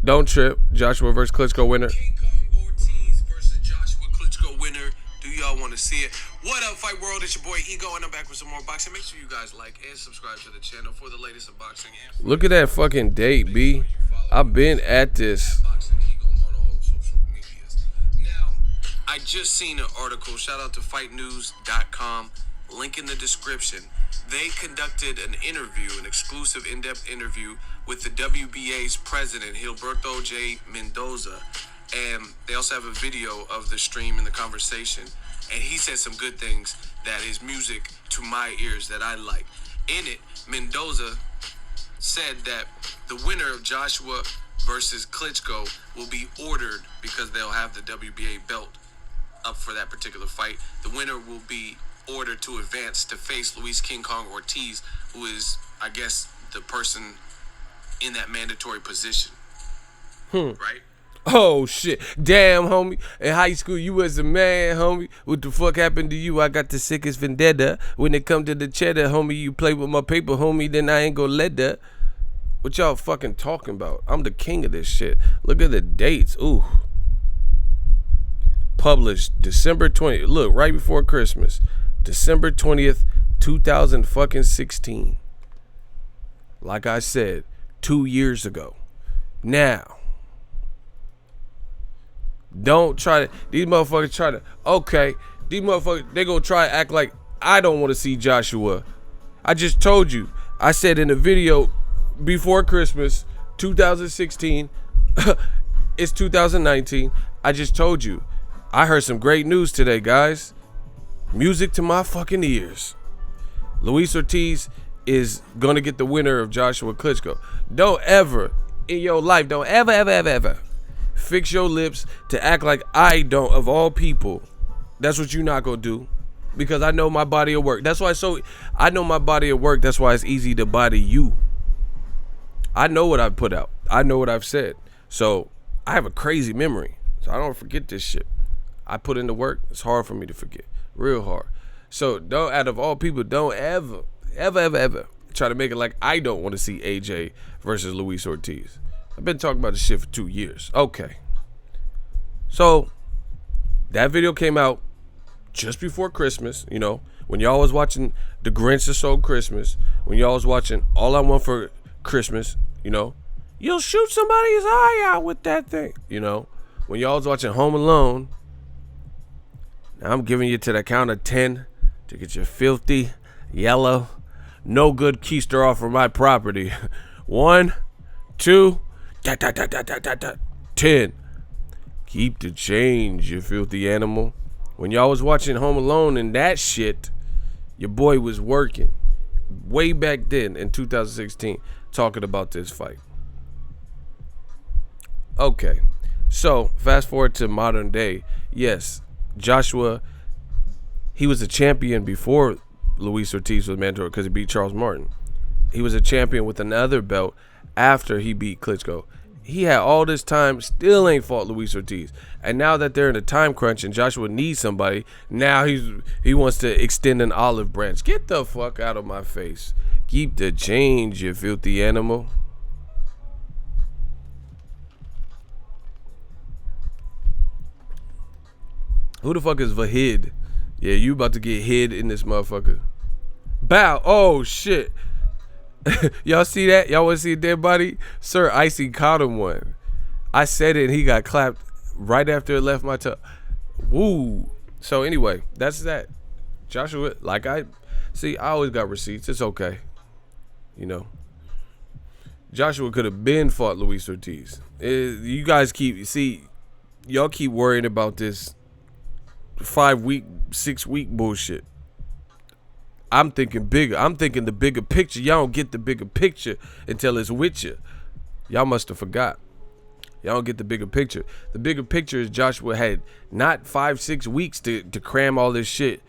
Don't trip. Joshua versus Klitschko winner. King Kong Ortiz versus Joshua Klitschko winner. Do y'all want to see it? What up, Fight World? It's your boy Ego, and I'm back with some more boxing. Make sure you guys like and subscribe to the channel for the latest in boxing. Look at that fucking date, B. I've been at this. Now, I just seen an article. Shout out to fightnews.com. Link in the description. They conducted an interview, an exclusive in-depth interview with the WBA's president, Gilberto J. Mendoza. And they also have a video of the stream and the conversation. And he said some good things that is music to my ears that I like. In it, Mendoza said that the winner of Joshua versus Klitschko will be ordered because they'll have the WBA belt up for that particular fight. The winner will be ordered to advance to face Luis King Kong Ortiz, who is, I guess, the person in that mandatory position. Right? Oh shit. Damn, homie. In high school you was a man, homie. What the fuck happened to you? I got the sickest vendetta. When it come to the cheddar, homie, you play with my paper, homie, then I ain't gonna let that. What y'all fucking talking about? I'm the king of this shit. Look at the dates. Ooh. Published December 20th. Look, right before Christmas. December 20th, 2016. Like I said, 2 years ago. Now, don't try to, these motherfuckers try to, okay, these motherfuckers, they gonna try to act like I don't want to see Joshua. I just told you, I said in the video before Christmas, 2016, it's 2019, I just told you, I heard some great news today, guys. Music to my fucking ears. Luis Ortiz is gonna get the winner of Joshua Klitschko. Don't ever, in your life, don't ever fix your lips to act like I don't, of all people. That's what you're not gonna do, because I know my body of work. That's why I know my body of work. That's why it's easy to body you. I know what I've put out. I know what I've said. So I have a crazy memory, so I don't forget this shit. I put in the work. It's hard for me to forget, real hard. So don't, out of all people, don't ever try to make it like I don't want to see AJ versus Luis Ortiz. I've been talking about this shit for 2 years. Okay. So that video came out just before Christmas, you know, when y'all was watching The Grinch That Stole Christmas, when y'all was watching All I Want for Christmas, you know, you'll shoot somebody's eye out with that thing, you know, when y'all was watching Home Alone. Now I'm giving you to the count of 10 to get your filthy, yellow, no good keister off of my property. 1, 2, 10. Keep the change, you filthy animal. When y'all was watching Home Alone and that shit, your boy was working way back then in 2016 talking about this fight. Okay, so fast forward to modern day. Yes, Joshua, he was a champion before Luis Ortiz was mandatory because he beat Charles Martin. He was a champion with another belt after he beat Klitschko. He had all this time, still ain't fought Luis Ortiz. And now that they're in a time crunch and Joshua needs somebody, now he wants to extend an olive branch. Get the fuck out of my face. Keep the change, you filthy animal. Who the fuck is Vahid? Yeah, you about to get hid in this motherfucker. Bow. Oh, shit. Y'all see that? Y'all want to see a dead body? Sir Icy caught him one. I said it and he got clapped right after it left my tongue. Woo. So anyway, that's that. Joshua, like I always got receipts. It's okay. You know. Joshua could have been fought Luis Ortiz. You guys y'all keep worrying about this 5-week, 6-week bullshit. I'm thinking bigger. I'm thinking the bigger picture. Y'all don't get the bigger picture until it's with you. Y'all must have forgot. Y'all don't get the bigger picture. The bigger picture is Joshua had not 5-6 weeks to cram all this shit.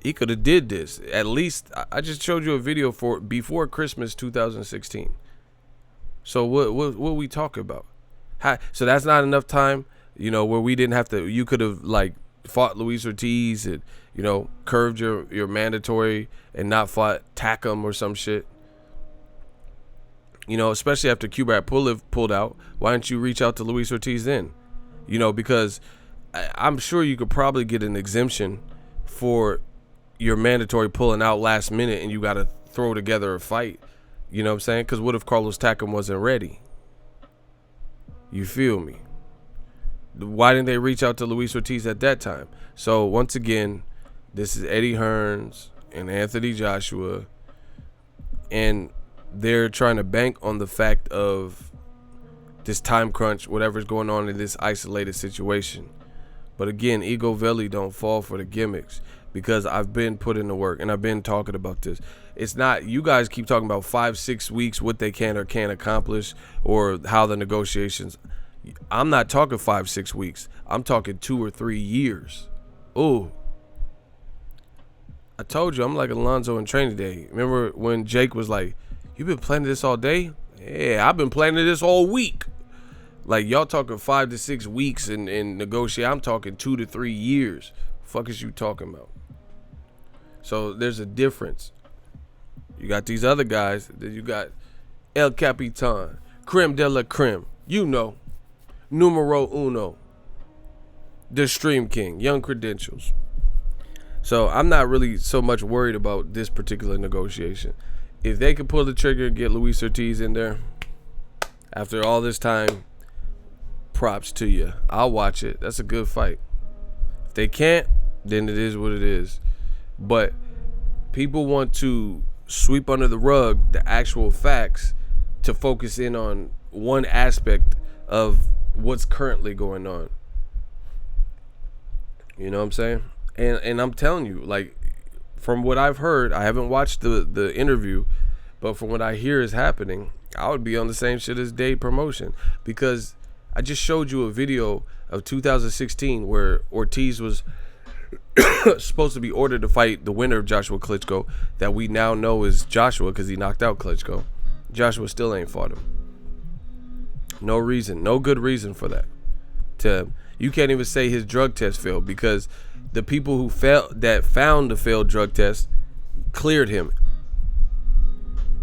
He could have did this. At least, I just showed you a video for before Christmas 2016. So what we talking about? So that's not enough time, you know, where we didn't have to, you could have like fought Luis Ortiz and, you know, curved your mandatory and not fought Takam or some shit. You know, especially after Kubrat Pulev pulled out, why didn't you reach out to Luis Ortiz then? You know, because I'm sure you could probably get an exemption for your mandatory pulling out last minute and you got to throw together a fight. You know what I'm saying? Because what if Carlos Takam wasn't ready? You feel me? Why didn't they reach out to Luis Ortiz at that time? So, once again, this is Eddie Hearns and Anthony Joshua, and they're trying to bank on the fact of this time crunch, whatever's going on in this isolated situation. But again, Ego Veli don't fall for the gimmicks, because I've been putting the work and I've been talking about this. It's not, you guys keep talking about 5-6 weeks, what they can or can't accomplish, or how the negotiations. I'm not talking 5-6 weeks. I'm talking 2 or 3 years. Ooh. I told you, I'm like Alonzo in Training Day. Remember when Jake was like, "You been planning this all day?" Yeah, I've been planning this all week. Like, y'all talking 5 to 6 weeks and negotiate. I'm talking 2 to 3 years. Fuck is you talking about? So there's a difference. You got these other guys. Then you got El Capitan, Creme de la Creme. You know, numero uno, the Stream King, Young Credentials. So I'm not really so much worried about this particular negotiation. If they could pull the trigger and get Luis Ortiz in there after all this time, props to you. I'll watch it. That's a good fight. If they can't, then it is what it is. But people want to sweep under the rug the actual facts to focus in on one aspect of what's currently going on. You know what I'm saying? And I'm telling you, like, from what I've heard, I haven't watched the interview, but from what I hear is happening, I would be on the same shit as Dade Promotion, because I just showed you a video of 2016 where Ortiz was supposed to be ordered to fight the winner of Joshua Klitschko, that we now know is Joshua because he knocked out Klitschko. Joshua still ain't fought him. No reason, no good reason for that. You can't even say his drug test failed, because the people who found the failed drug test cleared him.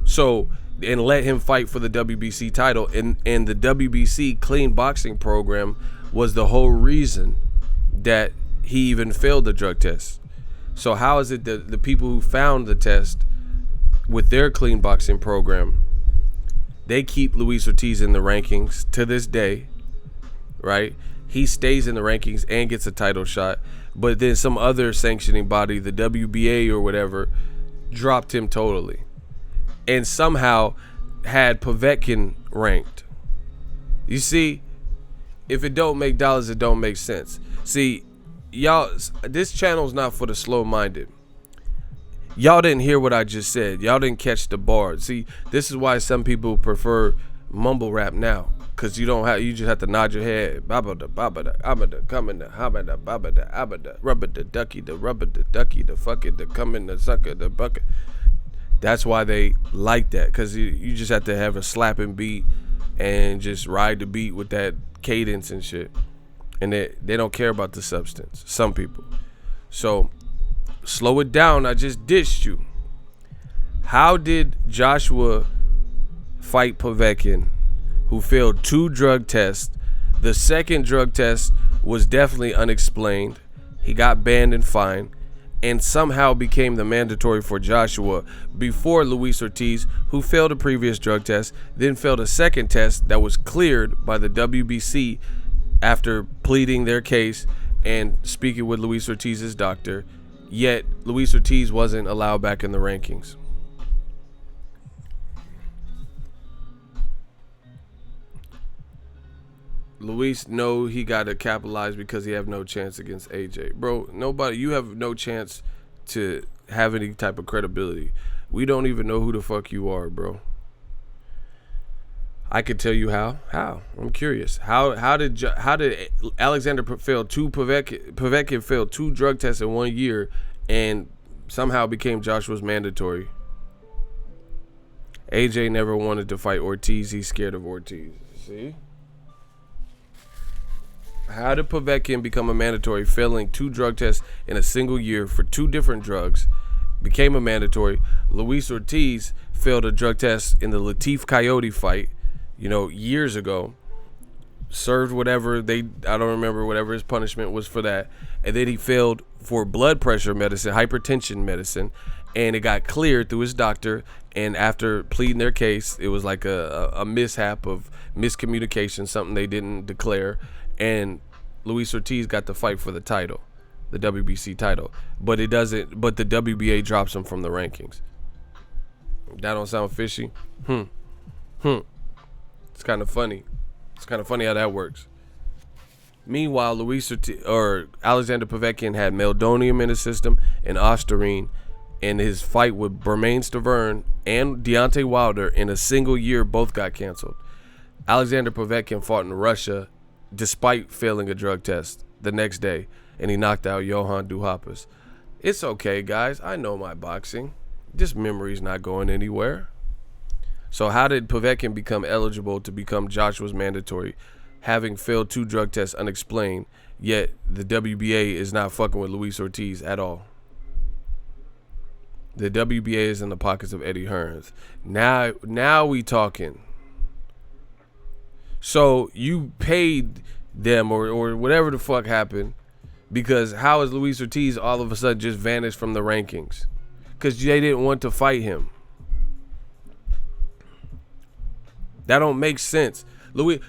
So, and let him fight for the WBC title. And the WBC clean boxing program was the whole reason that he even failed the drug test. So how is it that the people who found the test with their clean boxing program, they keep Luis Ortiz in the rankings to this day, right? He stays in the rankings and gets a title shot, but then some other sanctioning body, the WBA or whatever, dropped him totally, and somehow had Povetkin ranked. You see, if it don't make dollars, it don't make sense. See, y'all, this channel's not for the slow-minded. Y'all didn't hear what I just said. Y'all didn't catch the bar. See, this is why some people prefer mumble rap now, because you just have to nod your head. Babada, babada, abada, coming the habada, babada, abada, rubber the ducky, the rubber the ducky, the fuck it, the coming the sucker, the bucket. That's why they like that, because you just have to have a slapping beat and just ride the beat with that cadence and shit. And they don't care about the substance, some people. So, slow it down. I just dissed you. How did Joshua fight Povetkin, who failed 2 drug tests? The second drug test was definitely unexplained. He got banned and fined, and somehow became the mandatory for Joshua before Luis Ortiz, who failed a previous drug test, then failed a second test that was cleared by the WBC after pleading their case and speaking with Luis Ortiz's doctor. Yet Luis Ortiz wasn't allowed back in the rankings. Luis know he got to capitalize because he have no chance against AJ. Bro, you have no chance to have any type of credibility. We don't even know who the fuck you are, bro. I could tell you how. How? I'm curious. How did Alexander fail 2 Povetkin failed 2 drug tests in 1 year and somehow became Joshua's mandatory? AJ never wanted to fight Ortiz. He's scared of Ortiz. See? How did Povetkin become a mandatory, failing 2 drug tests in a single year for 2 different drugs, became a mandatory. Luis Ortiz failed a drug test in the Latif Coyote fight, years ago. Served whatever I don't remember whatever his punishment was for that. And then he failed for blood pressure medicine, hypertension medicine, and it got cleared through his doctor. And after pleading their case, it was like a mishap of miscommunication, something they didn't declare. And Luis Ortiz got the fight for the title, the WBC title. But the WBA drops him from the rankings. That don't sound fishy? It's kind of funny. It's kind of funny how that works. Meanwhile, Alexander Povetkin had meldonium in his system and ostarine, and his fight with Bermane Stiverne and Deontay Wilder in a single year both got canceled. Alexander Povetkin fought in Russia despite failing a drug test the next day, and he knocked out Johann Duhaupas. It's okay, guys. I know my boxing. This memory's not going anywhere. So how did Povetkin become eligible to become Joshua's mandatory, having failed 2 drug tests unexplained, yet the WBA is not fucking with Luis Ortiz at all? The WBA is in the pockets of Eddie Hearns. Now we talking. So you paid them or whatever the fuck happened, because how is Luis Ortiz all of a sudden just vanished from the rankings? Because they didn't want to fight him. That don't make sense.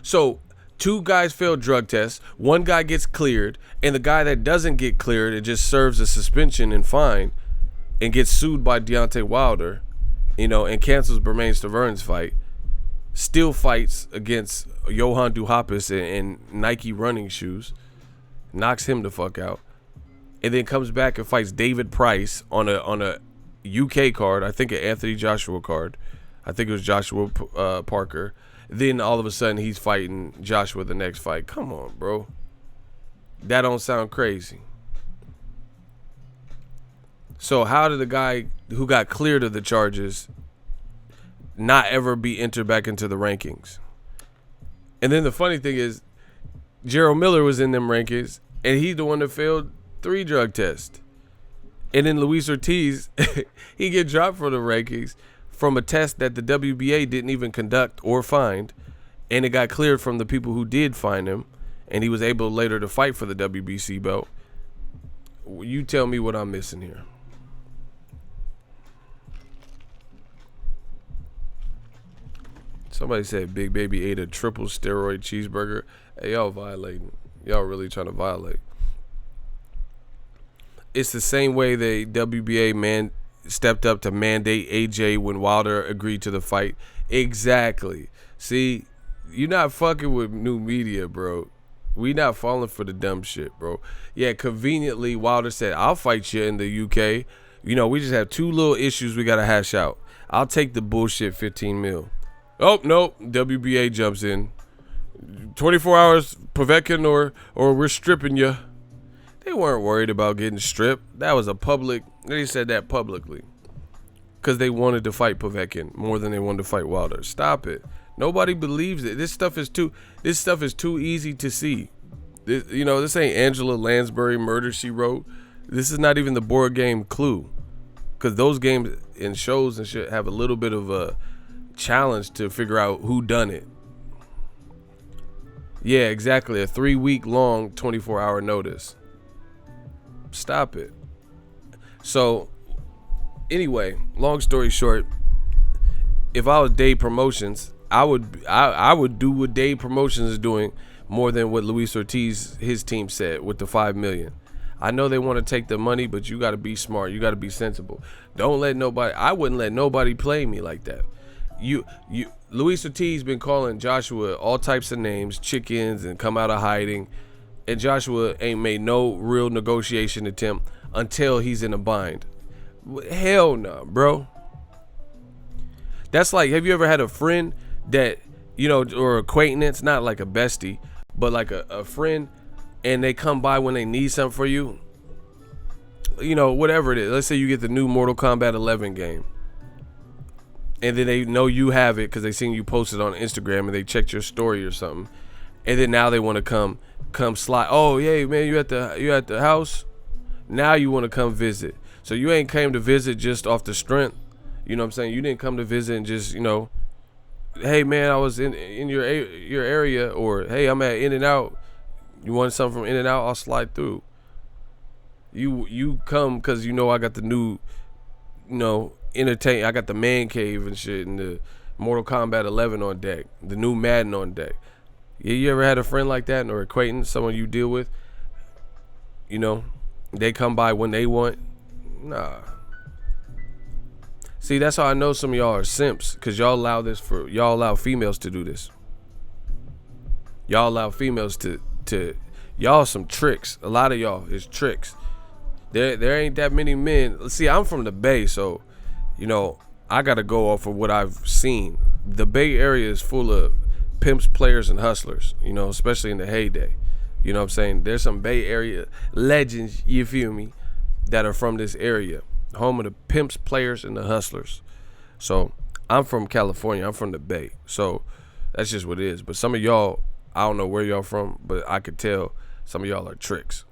So 2 guys failed drug tests. 1 guy gets cleared, and the guy that doesn't get cleared, it just serves a suspension and fine, and gets sued by Deontay Wilder, and cancels Bermane Stiverne's fight. Still fights against Johann Duhaupas in Nike running shoes, knocks him the fuck out, and then comes back and fights David Price on a UK card. I think an Anthony Joshua card. I think it was Joshua Parker. Then all of a sudden he's fighting Joshua the next fight. Come on, bro. That don't sound crazy. So how did the guy who got cleared of the charges not ever be entered back into the rankings? And then the funny thing is, Gerald Miller was in them rankings, and he's the one that failed 3 drug tests. And then Luis Ortiz, he get dropped from the rankings from a test that the WBA didn't even conduct or find, and it got cleared from the people who did find him, and he was able later to fight for the WBC belt. You tell me what I'm missing here. Somebody said Big Baby ate a triple steroid cheeseburger. Hey, y'all violating. Y'all really trying to violate. It's the same way the WBA stepped up to mandate AJ when Wilder agreed to the fight. Exactly. See, you're not fucking with new media, bro. We not falling for the dumb shit, bro. Yeah, conveniently, Wilder said, I'll fight you in the UK. We just have 2 little issues we got to hash out. I'll take the bullshit 15 mil. Oh, no. WBA jumps in. 24 hours, Povetkin, or we're stripping you. They weren't worried about getting stripped. That was they said that publicly. Because they wanted to fight Povetkin more than they wanted to fight Wilder. Stop it. Nobody believes it. This stuff is too easy to see. This ain't Angela Lansbury Murder, She Wrote. This is not even the board game Clue. Because those games and shows and shit have a little bit of a challenge to figure out who done it. Yeah, exactly. A 3-week long 24-hour notice. Stop it. So, anyway, long story short, if I was Dave Promotions, I would do what Dave Promotions is doing more than what Luis Ortiz, his team, said with the $5 million. I know they want to take the money, but you got to be smart. You got to be sensible. Don't let nobody. I wouldn't let nobody play me like that. Luis Ortiz been calling Joshua all types of names, chickens, and come out of hiding, and Joshua ain't made no real negotiation attempt until he's in a bind. Hell no, bro. That's like, have you ever had a friend that, or acquaintance, not like a bestie, but like a friend, and they come by when they need something for you? Whatever it is. Let's say you get the new Mortal Kombat 11 game, and then they know you have it because they seen you post it on Instagram and they checked your story or something, and then now they want to come slide. Oh yeah, man, you at the house? Now you want to come visit. So you ain't came to visit just off the strength. You know what I'm saying? You didn't come to visit and just, hey man, I was in your area, or hey, I'm at In-N-Out. You want something from In-N-Out? I'll slide through. You come because I got the new, I got the man cave and shit, and the Mortal Kombat 11 on deck, the new Madden on deck. Yeah, you ever had a friend like that, or acquaintance, someone you deal with? They come by when they want. Nah. See, that's how I know some of y'all are simps, because y'all allow females to do this. Y'all allow females to y'all some tricks. A lot of y'all is tricks. There ain't that many men. See, I'm from the Bay, so I gotta go off of what I've seen. The Bay Area is full of pimps, players, and hustlers, especially in the heyday. You know what I'm saying? There's some Bay Area legends, you feel me, that are from this area. Home of the pimps, players, and the hustlers. So I'm from California. I'm from the Bay. So that's just what it is. But some of y'all, I don't know where y'all from, but I could tell some of y'all are tricks.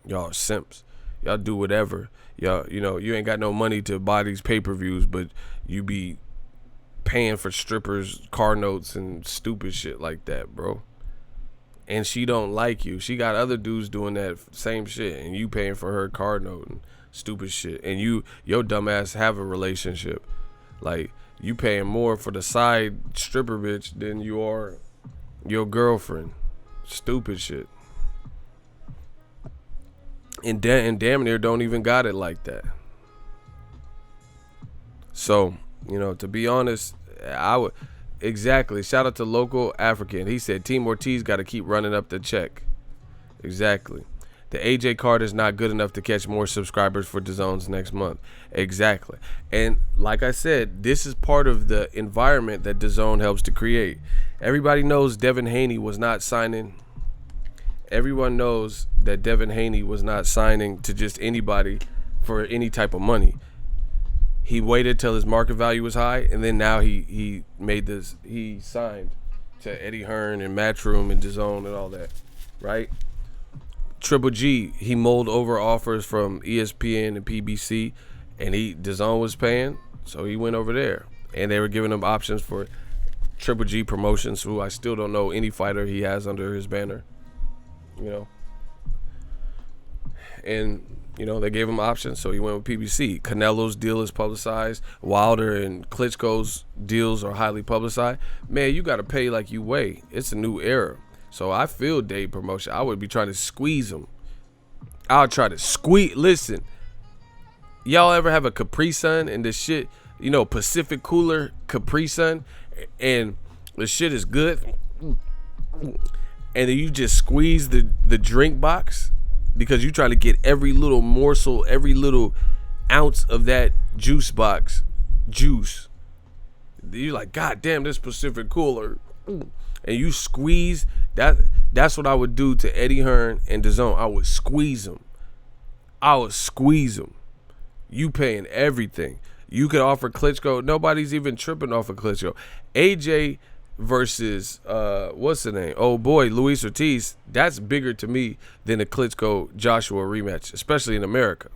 Y'all are simps. Y'all do whatever. Y'all, you ain't got no money to buy these pay-per-views, but you be paying for strippers' car notes and stupid shit like that, bro. And she don't like you. She got other dudes doing that same shit, and you paying for her car note and stupid shit. And your dumb ass have a relationship. Like, you paying more for the side stripper bitch than you are your girlfriend. Stupid shit. And damn near don't even got it like that. So, to be honest, I would exactly. Shout out to Local African. He said Team Ortiz got to keep running up the check. Exactly. The AJ card is not good enough to catch more subscribers for DAZN's next month. Exactly. And like I said, this is part of the environment that DAZN helps to create. Everybody knows Devin Haney was not signing. Everyone knows that Devin Haney was not signing to just anybody for any type of money. He waited till his market value was high, and then now he signed to Eddie Hearn and Matchroom and DAZN and all that, right? Triple G, he mulled over offers from ESPN and PBC, and DAZN was paying, so he went over there. And they were giving him options for Triple G Promotions, who I still don't know any fighter he has under his banner, And, they gave him options, so he went with PBC. Canelo's deal is publicized. Wilder and Klitschko's deals are highly publicized. Man, you got to pay like you weigh. It's a new era. So I feel Dave Promotion. I would be trying to squeeze him. I'll try to squeeze. Listen, y'all ever have a Capri Sun and the shit, Pacific Cooler Capri Sun, and the shit is good, and then you just squeeze the drink box because you trying to get every little morsel, every little ounce of that juice box juice. You're like, God damn, this Pacific Cooler. And you squeeze that. That's what I would do to Eddie Hearn and DAZN. I would squeeze them. You paying everything. You could offer Klitschko. Nobody's even tripping off of Klitschko. AJ versus what's the name? Oh boy, Luis Ortiz. That's bigger to me than a Klitschko Joshua rematch, especially in America.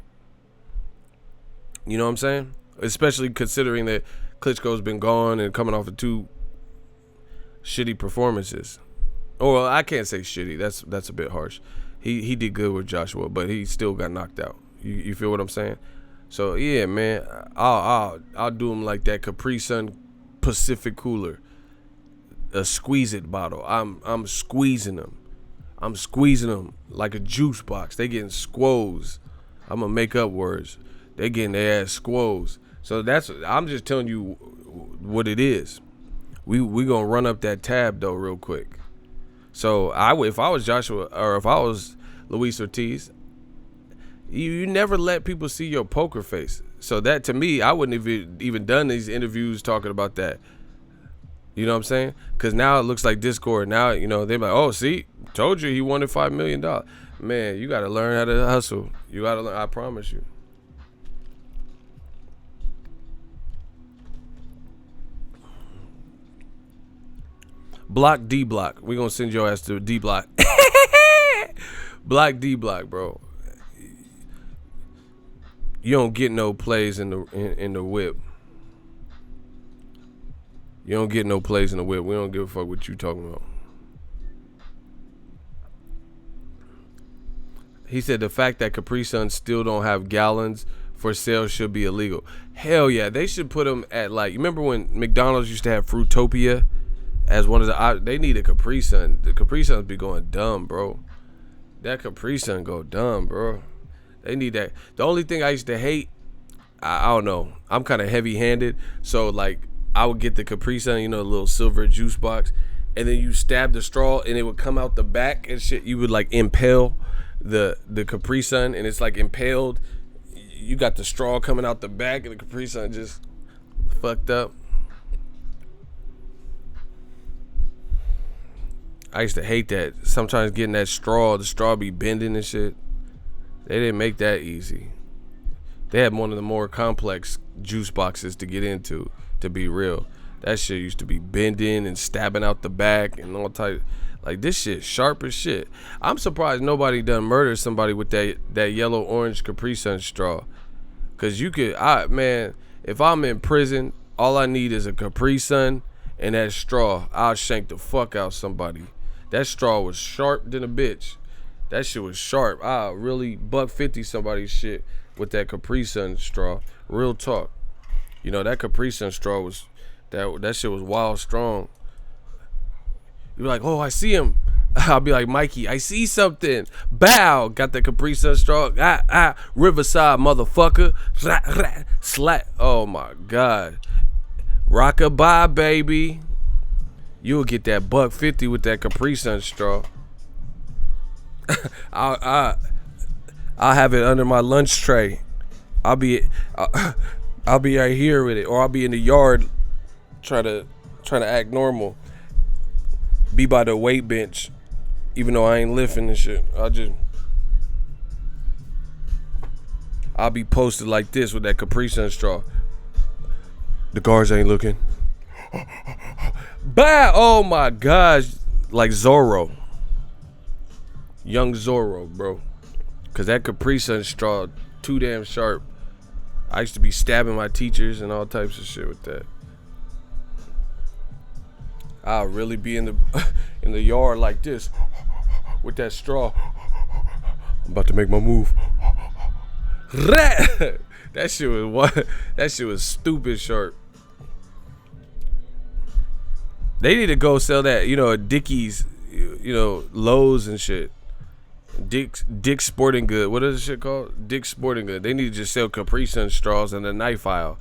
You know what I'm saying? Especially considering that Klitschko's been gone and coming off of 2 shitty performances. Well, I can't say shitty. That's a bit harsh. He did good with Joshua, but he still got knocked out. You feel what I'm saying? So yeah, man, I'll do him like that Capri Sun Pacific Cooler, a squeeze it bottle. I'm squeezing them. I'm squeezing them like a juice box. They getting squoze. I'm gonna make up words. They getting their ass squoze. So I'm just telling you what it is. We gonna run up that tab though real quick. So if I was Joshua, or if I was Luis Ortiz, you never let people see your poker face. So that, to me, I wouldn't have even done these interviews talking about that. You know what I'm saying? Because now it looks like Discord. Now, they're like, oh, see, told you he wanted $5 million. Man, you got to learn how to hustle. You got to learn, I promise you. Block D Block. We're going to send your ass to D Block. Block D Block, bro. You don't get no plays in the whip. You don't get no plays in the whip. We don't give a fuck what you talking about. He said the fact that Capri Suns still don't have gallons for sale should be illegal. Hell yeah, they should put them at like. You remember when McDonald's used to have Fruitopia as one of the? They need a Capri Sun. The Capri Suns be going dumb, bro. That Capri Sun go dumb, bro. They need that. The only thing I used to hate, I don't know. I'm kind of heavy-handed, so like I would get the Capri Sun, you know, the little silver juice box, and then you stab the straw and it would come out the back and shit. You would like impale the Capri Sun, and it's like impaled. You got the straw coming out the back, and the Capri Sun just fucked up. I used to hate that. Sometimes getting that straw, the straw be bending and shit. They didn't make that easy. They had one of the more complex juice boxes to get into, to be real. That shit used to be bending and stabbing out the back and all type. Like, this shit sharp as shit. I'm surprised nobody done murder somebody with that yellow orange Capri Sun straw. Cause you could, man, if I'm in prison, all I need is a Capri Sun and that straw. I'll shank the fuck out somebody. That straw was sharp than a bitch. That shit was sharp. I'll really $1.50 somebody's shit with that Capri Sun straw. Real talk. You know, that Capri Sun straw was, that shit was wild strong. You're like, oh, I see him. I'll be like, Mikey, I see something. Bow. Got the Capri Sun straw. Riverside, motherfucker. Slap. Oh, my God. Rockabye, baby. You'll get that $1.50 with that Capri Sun straw. I'll have it under my lunch tray. I'll be right here with it, or I'll be in the yard trying to act normal. Be by the weight bench, even though I ain't lifting and shit. I'll be posted like this with that Capri Sun straw. The guards ain't looking. Bah! Oh my gosh, like Zorro. Young Zorro, bro. Cause that Capri Sun straw too damn sharp. I used to be stabbing my teachers and all types of shit with that. I'll really be in the yard like this with that straw. I'm about to make my move. That shit was stupid sharp. They need to go sell that, you know, at Dickies, you know, Lowe's and shit. Dick's Sporting Good. What is this shit called? Dick's Sporting Good. They need to just sell Capri Sun straws in the knife aisle.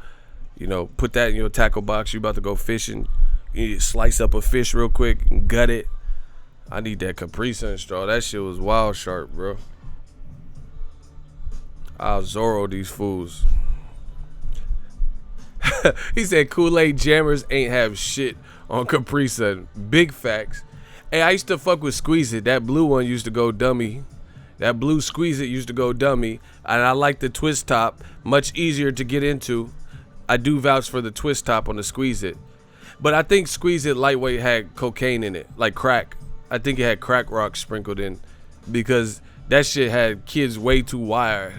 You know, put that in your tackle box. You about to go fishing. You need to slice up a fish real quick and gut it. I need that Capri Sun straw. That shit was wild sharp, bro. I'll Zorro these fools. He said Kool-Aid jammers ain't have shit on Capri Sun. Big facts. Hey, I used to fuck with Squeeze It. That blue one used to go dummy. That blue Squeeze It used to go dummy. And I like the twist top. Much easier to get into. I do vouch for the twist top on the Squeeze It. But I think Squeeze It lightweight had cocaine in it. Like crack. I think it had crack rock sprinkled in. Because that shit had kids way too wired.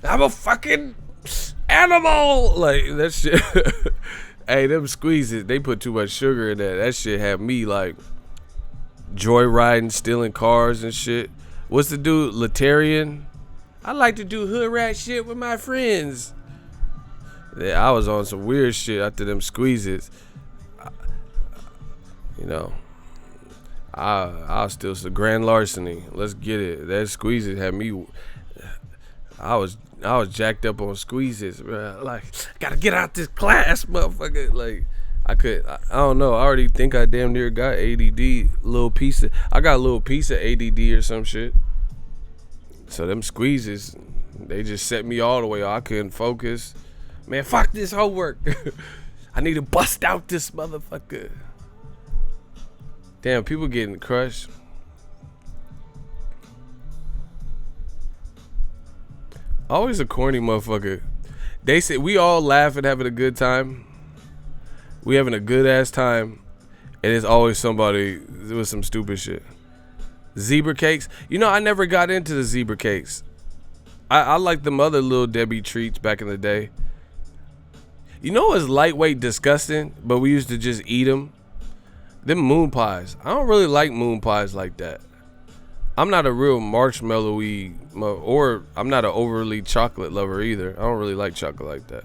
I'm a fucking animal. Like, that shit. Hey, them Squeeze It, they put too much sugar in that. That shit had me like joyriding, stealing cars and shit. What's the dude? Latarian? I like to do hood rat shit with my friends. Yeah, I was on some weird shit after them Squeezes. You know, I'll steal some grand larceny. Let's get it. That Squeezes had me. I was jacked up on Squeezes, bro. Like, gotta get out this class, motherfucker. Like, I don't know. I already think I damn near got ADD. I got a little piece of ADD or some shit. So them Squeezes, they just set me all the way off. I couldn't focus. Man, fuck this homework. I need to bust out this motherfucker. Damn, people getting crushed. Always a corny motherfucker. They say we all laugh and having a good time. We having a good ass time, and it's always somebody with some stupid shit. Zebra cakes. You know, I never got into the zebra cakes. I like them other Little Debbie treats back in the day. You know what's lightweight disgusting, but we used to just eat them? Them moon pies. I don't really like moon pies like that. I'm not a real marshmallowy, or I'm not an overly chocolate lover either. I don't really like chocolate like that.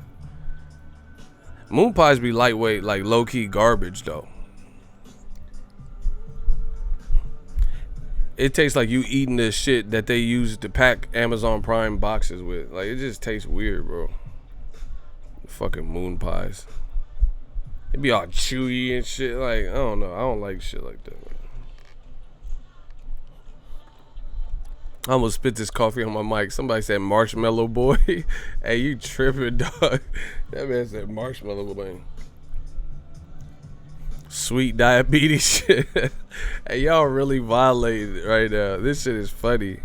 Moon pies be lightweight, like low-key garbage though. It tastes like you eating the shit that they use to pack Amazon Prime boxes with. Like, it just tastes weird, bro. Fucking moon pies. It be all chewy and shit. Like, I don't know. I don't like shit like that, man. I almost spit this coffee on my mic. Somebody said marshmallow boy. Hey, you tripping, dog. That man said marshmallow boy. Sweet diabetes shit. Hey, y'all really violated right now. This shit is funny.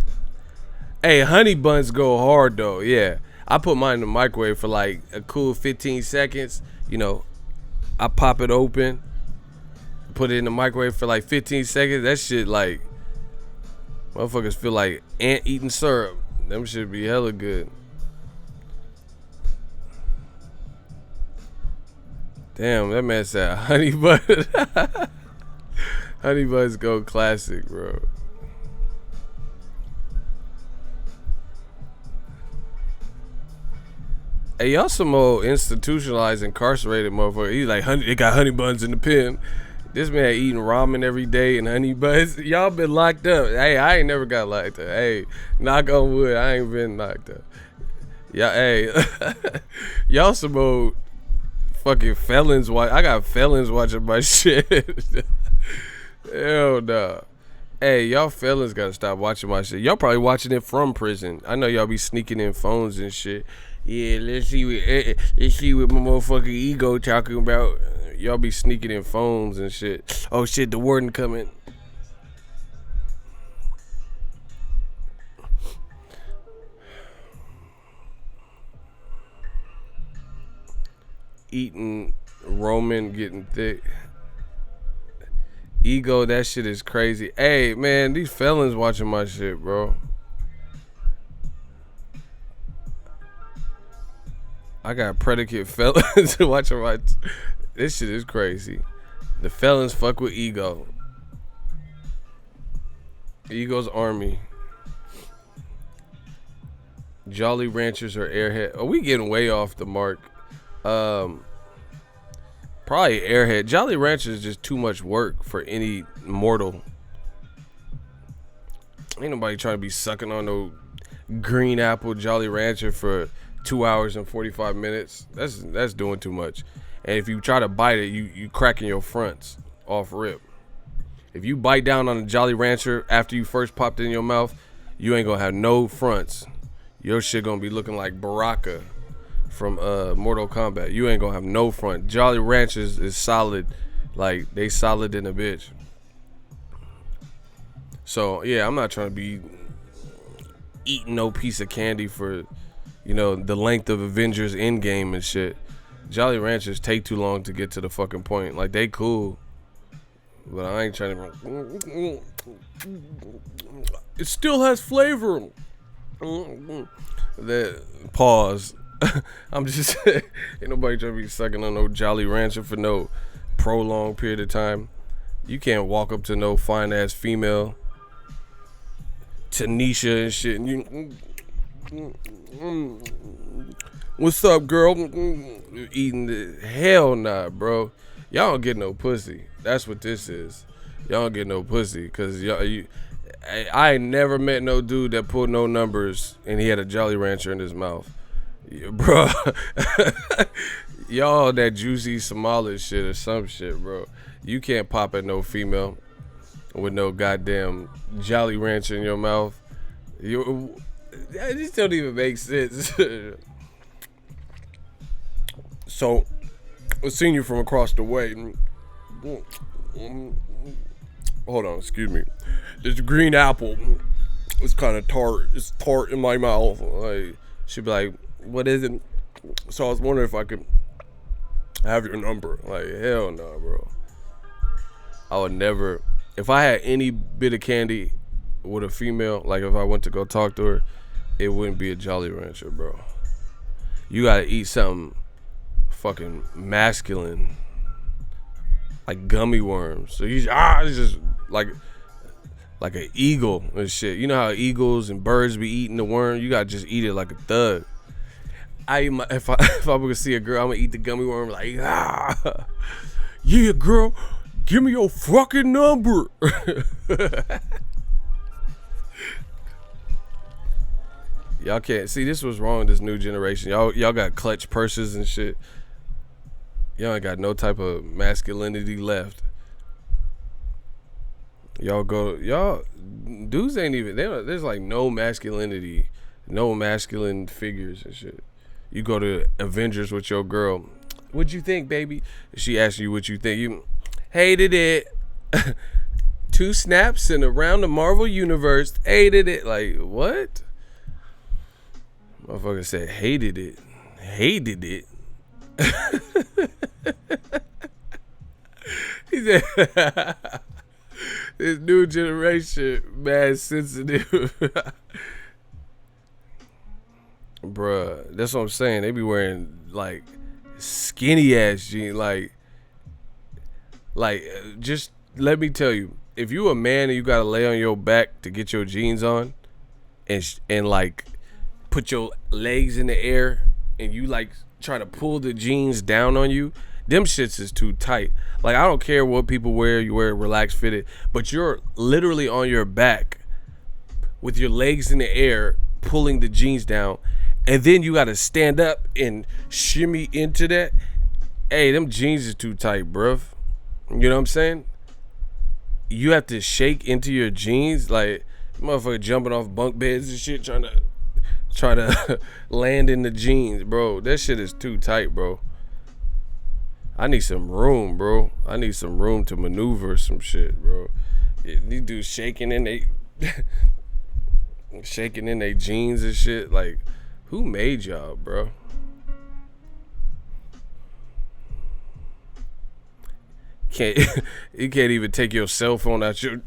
Hey, honey buns go hard though. Yeah, I put mine in the microwave for like a cool 15 seconds. You know, I pop it open, put it in the microwave for like 15 seconds. That shit like, motherfuckers feel like ant eating syrup. Them shit be hella good. Damn, that man said honey bun. Honey buns go classic, bro. Hey, y'all some old institutionalized, incarcerated motherfucker. He's like, honey, they got honey buns in the pen. This man eating ramen every day and honey buns. Y'all been locked up. Hey, I ain't never got locked up. Hey, knock on wood, I ain't been locked up. Yeah, hey, y'all some old fucking felons. I got felons watching my shit. Hell no. Hey, y'all fellas gotta stop watching my shit. Y'all probably watching it from prison. I know y'all be sneaking in phones and shit. Yeah, let's see what my motherfucking ego talking about. Y'all be sneaking in phones and shit. Oh shit, the warden coming. Eating Roman, getting thick. Ego, that shit is crazy. Hey, man, these felons watching my shit, bro. I got predicate felons watching my... This shit is crazy. The felons fuck with Ego. Ego's army. Jolly Ranchers or Airhead. Oh, we getting way off the mark. Probably Airhead. Jolly Ranchers is just too much work for any mortal. Ain't nobody trying to be sucking on no green apple Jolly Rancher for 2 hours and 45 minutes. That's doing too much. And if you try to bite it, you cracking your fronts off rip. If you bite down on a Jolly Rancher after you first popped it in your mouth, you ain't gonna have no fronts. Your shit gonna be looking like Baraka from Mortal Kombat. You ain't gonna have no front. Jolly Ranchers is solid. Like, they solid in a bitch. So yeah, I'm not trying to be eating no piece of candy for, you know, the length of Avengers Endgame and shit. Jolly Ranchers take too long to get to the fucking point. Like, they cool, but I ain't trying to. It still has flavor. That pause. I'm just ain't nobody trying to be sucking on no Jolly Rancher for no prolonged period of time. You can't walk up to no fine ass female, Tanisha and shit, and you, what's up, girl? Eating the hell nah, bro. Y'all don't get no pussy. That's what this is. Y'all don't get no pussy, cause I ain't never met no dude that pulled no numbers and he had a Jolly Rancher in his mouth. Yeah, bro. Y'all that juicy Somali shit or some shit, bro. You can't pop at no female with no goddamn Jolly Rancher in your mouth. This don't even make sense. So, I seen you from across the way. Hold on, excuse me. This green apple, it's kind of tart. It's tart in my mouth. Like, she'd be like, what is it? So I was wondering if I could have your number. Like, hell no, bro. I would never. If I had any bit of candy with a female, like if I went to go talk to her, it wouldn't be a Jolly Rancher, bro. You gotta eat something fucking masculine, like gummy worms. So it's just like an eagle and shit. You know how eagles and birds be eating the worm? You gotta just eat it like a thug. If I'm gonna see a girl, I'm gonna eat the gummy worm like, yeah, girl, give me your fucking number. Y'all can't see, this was wrong. This new generation, y'all got clutch purses and shit. Y'all ain't got no type of masculinity left. Y'all dudes ain't even, there's like no masculinity, no masculine figures and shit. You go to Avengers with your girl. What'd you think, baby? She asks you what you think. You hated it. 2 snaps and around the Marvel universe. Hated it. Like, what? Motherfucker said hated it. Hated it. He said, this new generation, mad sensitive. Bruh, that's what I'm saying. They be wearing like skinny ass jeans. Like, just let me tell you, if you a man and you gotta lay on your back to get your jeans on, and like put your legs in the air and you like try to pull the jeans down on you, them shits is too tight. Like, I don't care what people wear, you wear relaxed fitted, but you're literally on your back with your legs in the air pulling the jeans down, and then you gotta stand up and shimmy into that. Hey, them jeans is too tight, bruv. You know what I'm saying? You have to shake into your jeans, like motherfucker jumping off bunk beds and shit, try to land in the jeans, bro. That shit is too tight, bro. I need some room, bro. I need some room to maneuver some shit, bro. These dudes shaking in they jeans and shit. Like, who made y'all, bro? You can't even take your cell phone out your.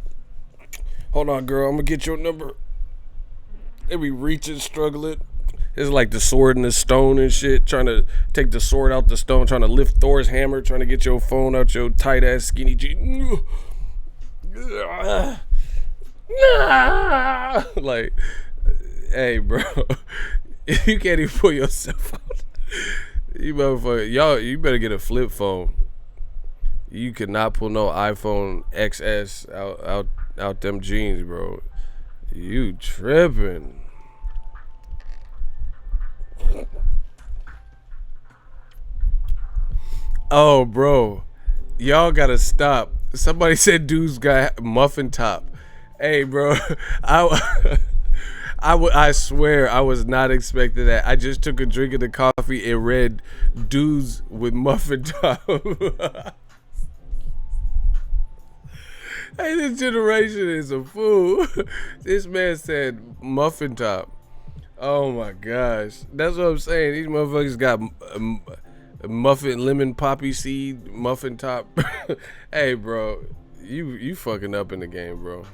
Hold on, girl. I'm gonna get your number. They be reaching, struggling. It's like the sword and the stone and shit. Trying to take the sword out the stone. Trying to lift Thor's hammer. Trying to get your phone out your tight ass skinny jeans. Like, hey, bro. You can't even pull yourself out. You motherfucker. Y'all, you better get a flip phone. You could not pull no iPhone XS out them jeans, bro. You tripping. Oh, bro. Y'all gotta stop. Somebody said dudes got muffin top. Hey, bro. I swear I was not expecting that. I just took a drink of the coffee and read dudes with muffin top. Hey, this generation is a fool. This man said muffin top. Oh my gosh. That's what I'm saying. These motherfuckers got muffin, lemon poppy seed, muffin top. Hey, bro. You fucking up in the game, bro.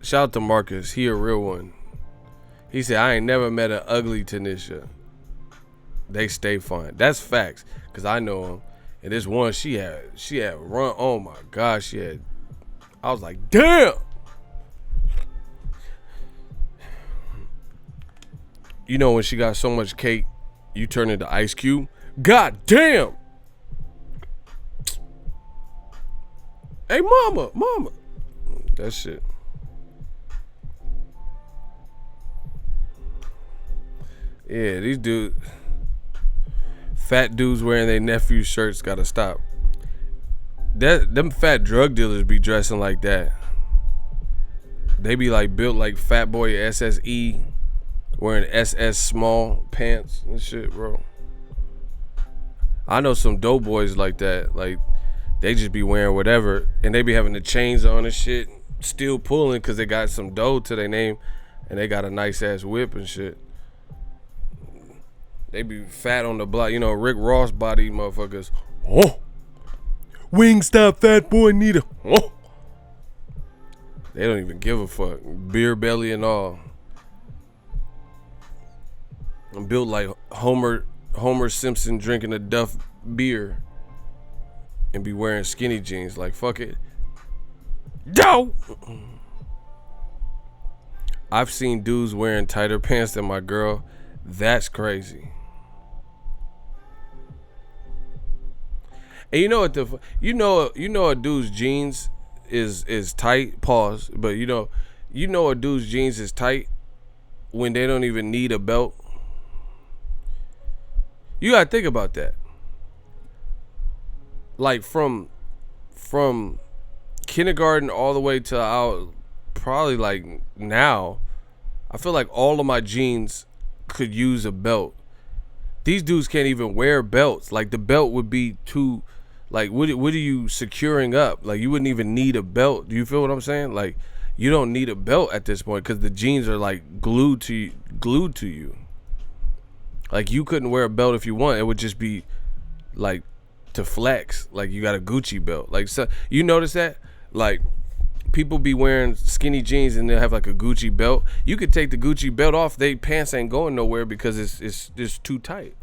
Shout out to Marcus. He a real one. He said, I ain't never met an ugly Tanisha. They stay fine. That's facts. Because I know him. And this one, she had run. Oh my gosh, I was like, damn. You know when she got so much cake, you turn into Ice Cube? God damn. Hey, mama. That shit. Yeah, these dudes. Fat dudes wearing their nephew's shirts gotta stop. Them fat drug dealers be dressing like that. They be like built like Fat Boy SSE, wearing SS small pants and shit, bro. I know some dope boys like that. Like, they just be wearing whatever, and they be having the chains on and shit, still pulling because they got some dough to their name, and they got a nice ass whip and shit. They be fat on the block. You know, Rick Ross body motherfuckers. Oh. Wingstop fat boy need a. Oh. They don't even give a fuck. Beer belly and all. I'm built like Homer Simpson drinking a Duff beer and be wearing skinny jeans. Like, fuck it. Dope! I've seen dudes wearing tighter pants than my girl. That's crazy. And you know what you know a dude's jeans is tight, pause, but you know a dude's jeans is tight when they don't even need a belt. You gotta think about that. Like from kindergarten all the way to out, probably like now, I feel like all of my jeans could use a belt. These dudes can't even wear belts. Like, the belt would be too, like, what are you securing up? Like, you wouldn't even need a belt. Do you feel what I'm saying? Like, you don't need a belt at this point because the jeans are like glued to you. Like, you couldn't wear a belt if you want. It would just be like to flex. Like, you got a Gucci belt. Like, so you notice that? Like, people be wearing skinny jeans and they'll have like a Gucci belt. You could take the Gucci belt off. They pants ain't going nowhere because it's just too tight.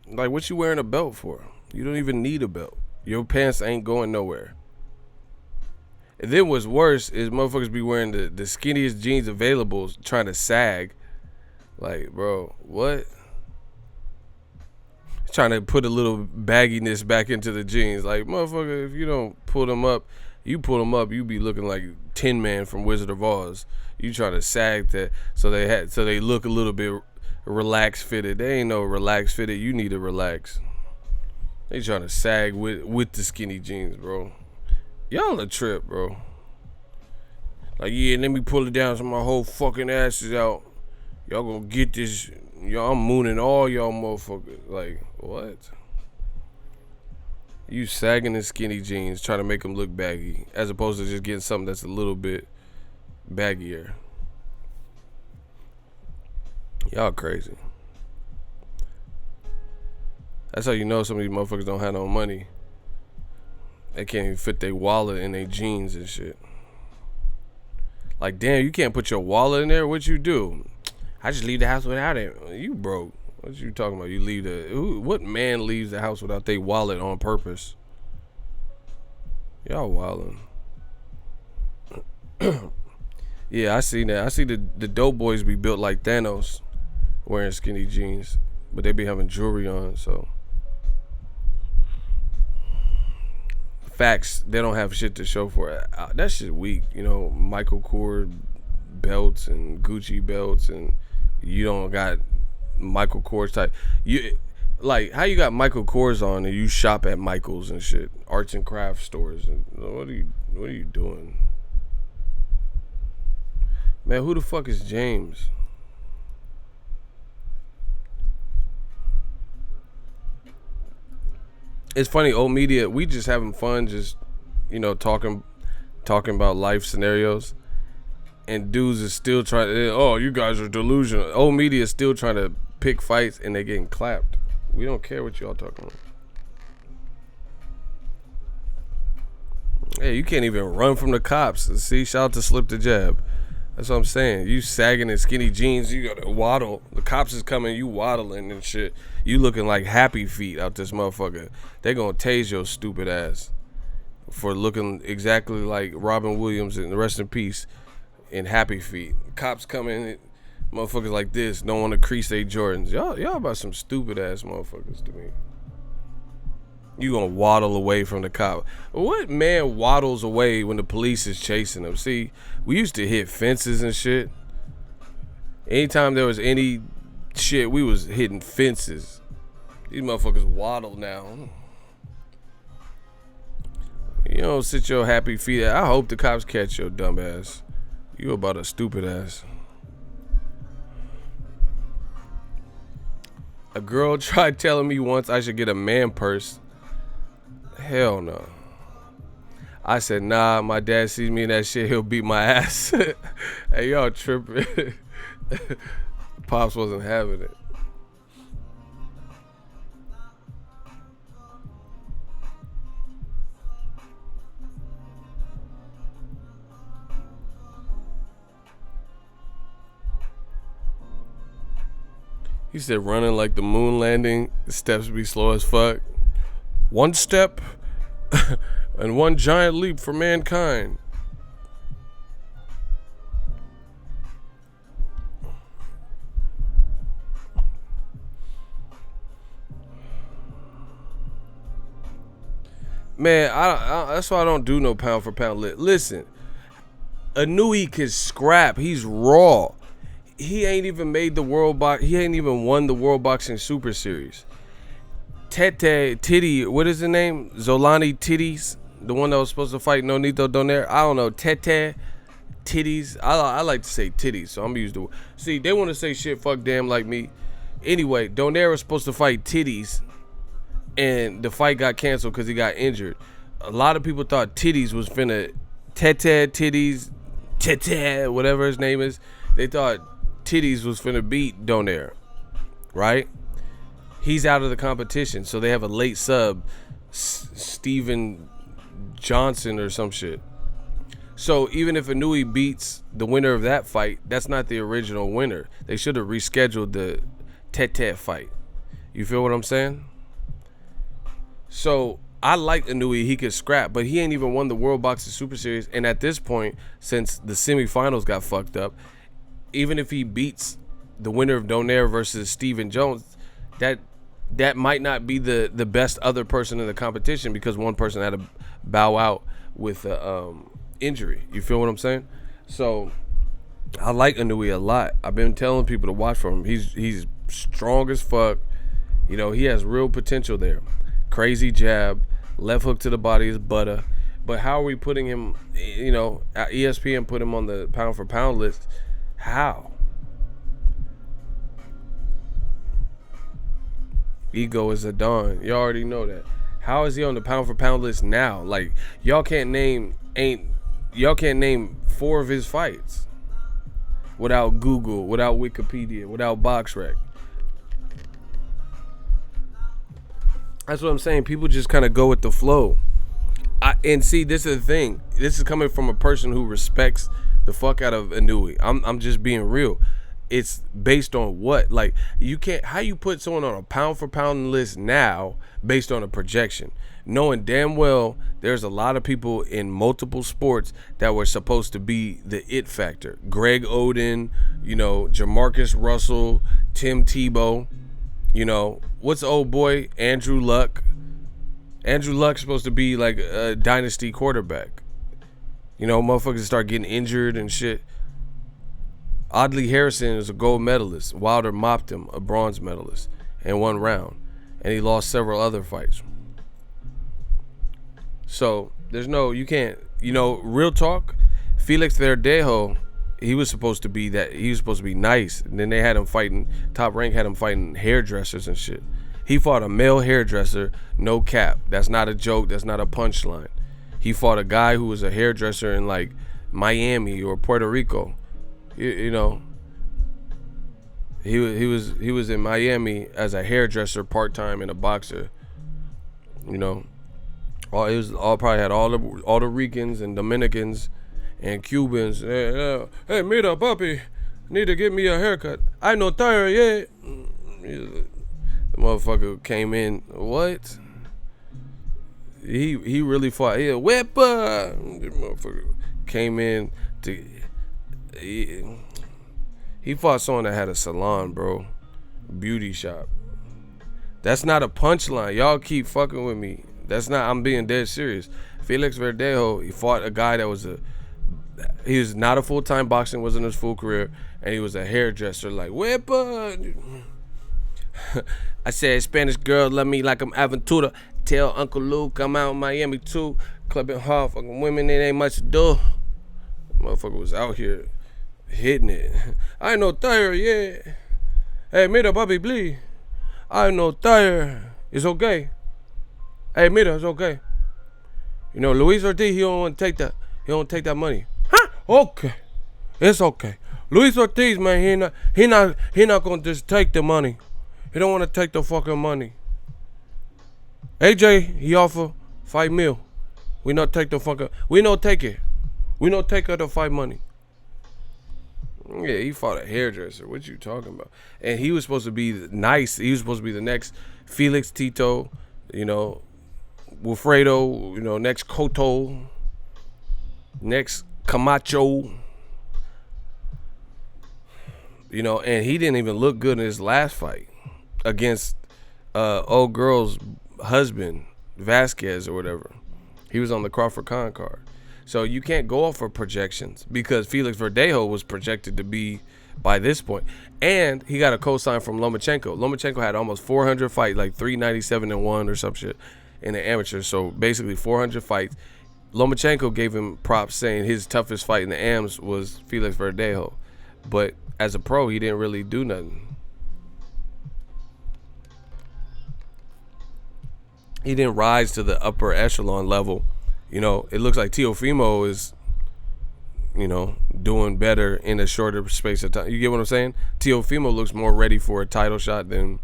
Like, what you wearing a belt for? You don't even need a belt. Your pants ain't going nowhere. And then what's worse is motherfuckers be wearing the skinniest jeans available trying to sag. Like, bro, what? Trying to put a little bagginess back into the jeans. Like, motherfucker, if you don't pull them up, you be looking like Tin Man from Wizard of Oz. You trying to sag that so they look a little bit relaxed fitted. They ain't no relaxed fitted. You need to relax. They trying to sag with the skinny jeans, bro. Y'all a trip, bro. Like, yeah, let me pull it down so my whole fucking ass is out. Y'all gonna get this. Y'all, I'm mooning all y'all motherfuckers. Like, what? You sagging in skinny jeans trying to make them look baggy as opposed to just getting something that's a little bit baggier. Y'all crazy. That's how you know some of these motherfuckers don't have no money. They can't even fit their wallet in their jeans and shit. Like, damn, you can't put your wallet in there? What you do? I just leave the house without it. You broke. What you talking about? You leave what man leaves the house without their wallet on purpose? Y'all wildin'. Yeah, I see that. I see the dope boys be built like Thanos, wearing skinny jeans, but they be having jewelry on, so. Facts, they don't have shit to show for it. That shit weak, you know. Michael Kors belts and Gucci belts, and you don't got Michael Kors type. You like how you got Michael Kors on and you shop at Michael's and shit, arts and crafts stores. And what are you doing, man? Who the fuck is James? It's funny, old media, we just having fun, just, you know, talking about life scenarios, and dudes is still trying to, oh, you guys are delusional. Old media is still trying to pick fights, and they getting clapped. We don't care what y'all talking about. Hey, you can't even run from the cops. See, shout out to Slip the Jab. That's what I'm saying. You sagging in skinny jeans, you gotta waddle. The cops is coming, you waddling and shit. You looking like Happy Feet out this motherfucker. They gonna tase your stupid ass for looking exactly like Robin Williams and rest in peace in Happy Feet. Cops coming, motherfuckers like this, don't want to crease their Jordans. Y'all about some stupid ass motherfuckers to me. You gonna waddle away from the cop. What man waddles away when the police is chasing him? See, we used to hit fences and shit. Anytime there was any shit, we was hitting fences. These motherfuckers waddle now. You don't sit your happy feet out. I hope the cops catch your dumb ass. You about a stupid ass. A girl tried telling me once I should get a man purse. Hell no. I said, nah, my dad sees me in that shit, he'll beat my ass. Hey, y'all tripping. Pops wasn't having it. He said running like the moon landing. The steps be slow as fuck. One step and one giant leap for mankind. Man, I that's why I don't do no pound for pound lit. Listen, Inui can scrap. He's raw. He ain't even made the he ain't even won the World Boxing Super Series. Titty, what is the name? Zolani Titties, the one that was supposed to fight Nonito Donaire. I don't know. Titties. I like to say titties, so I'm gonna use the word. See, they want to say shit fuck damn like me. Anyway, Donaire was supposed to fight Titties, and the fight got canceled because he got injured. A lot of people thought Titties was finna Titties, whatever his name is. They thought Titties was finna beat Donaire, right? He's out of the competition, so they have a late sub, Steven Johnson or some shit. So even if Inui beats the winner of that fight, that's not the original winner. They should have rescheduled the Tete fight. You feel what I'm saying? So I like Inui. He could scrap, but he ain't even won the World Boxing Super Series. And at this point, since the semifinals got fucked up, even if he beats the winner of Donaire versus Steven Jones, that might not be the best other person in the competition because one person had to bow out with injury. You feel what I'm saying? So I like Inui a lot. I've been telling people to watch for him. He's strong as fuck. You know, he has real potential there. Crazy jab, left hook to the body is butter. But how are we putting him, you know, ESPN put him on the pound for pound list? How? Ego is a don. You already know that. How is he on the pound for pound list now? Like, y'all can't name 4 of his fights without Google, without Wikipedia, without BoxRec. That's what I'm saying. People just kind of go with the flow. And see, this is the thing. This is coming from a person who respects the fuck out of Inui. I'm just being real. It's based on what? Like, you can't, how you put someone on a pound for pound list now based on a projection, knowing damn well there's a lot of people in multiple sports that were supposed to be the it factor. Greg Oden, you know, Jamarcus Russell, Tim Tebow, you know, what's the old boy? Andrew Luck. Andrew Luck's supposed to be like a dynasty quarterback. You know, motherfuckers start getting injured and shit. Audley Harrison is a gold medalist. Wilder mopped him, a bronze medalist, in 1 round. And he lost several other fights. So, there's no, you can't, you know, real talk, Felix Verdejo, he was supposed to be nice. And then they had him fighting, Top Rank had him fighting hairdressers and shit. He fought a male hairdresser, no cap. That's not a joke, that's not a punchline. He fought a guy who was a hairdresser in like Miami or Puerto Rico. You know, he was in Miami as a hairdresser part-time and a boxer. You know, probably had all the Ricans and Dominicans and Cubans. Hey, mira, papi, need to get me a haircut. I no tired yet. The motherfucker came in. What? He really fought. Yeah, weapon. The motherfucker came in to. He fought someone that had a salon, bro. Beauty shop. That's not a punchline. Y'all keep fucking with me. That's not, I'm being dead serious. Felix Verdejo, he fought a guy that was he was not a full-time boxing, wasn't his full career, and he was a hairdresser, like, weapon. I said, Spanish girl love me like I'm Aventura. Tell Uncle Luke I'm out in Miami too. Clubbing hard, fucking women, it ain't much to do. Motherfucker was out here hitting it. I no tired, yeah. Hey, mira, papi, please. I no tired. It's okay. Hey, mira, it's okay. You know, Luis Ortiz, he don't want to take that. He don't take that money. Huh? Okay. It's okay. Luis Ortiz, man, he not gonna just take the money. He don't want to take the fucking money. AJ, he offer $5 million. We not take the fucking. We no take it. We no take her to fight money. Yeah, he fought a hairdresser. What you talking about? And he was supposed to be nice. He was supposed to be the next Felix Tito, Wilfredo, next Cotto, next Camacho. And he didn't even look good in his last fight against old girl's husband, Vasquez or whatever. He was on the Crawford Khan card. So you can't go off of projections because Felix Verdejo was projected to be by this point. And he got a co-sign from Lomachenko. Lomachenko had almost 400 fights, like 397-1 or some shit in the amateur. So basically 400 fights. Lomachenko gave him props saying his toughest fight in the AMs was Felix Verdejo. But as a pro, he didn't really do nothing. He didn't rise to the upper echelon level. It looks like Teofimo is, doing better in a shorter space of time. You get what I'm saying? Teofimo looks more ready for a title shot than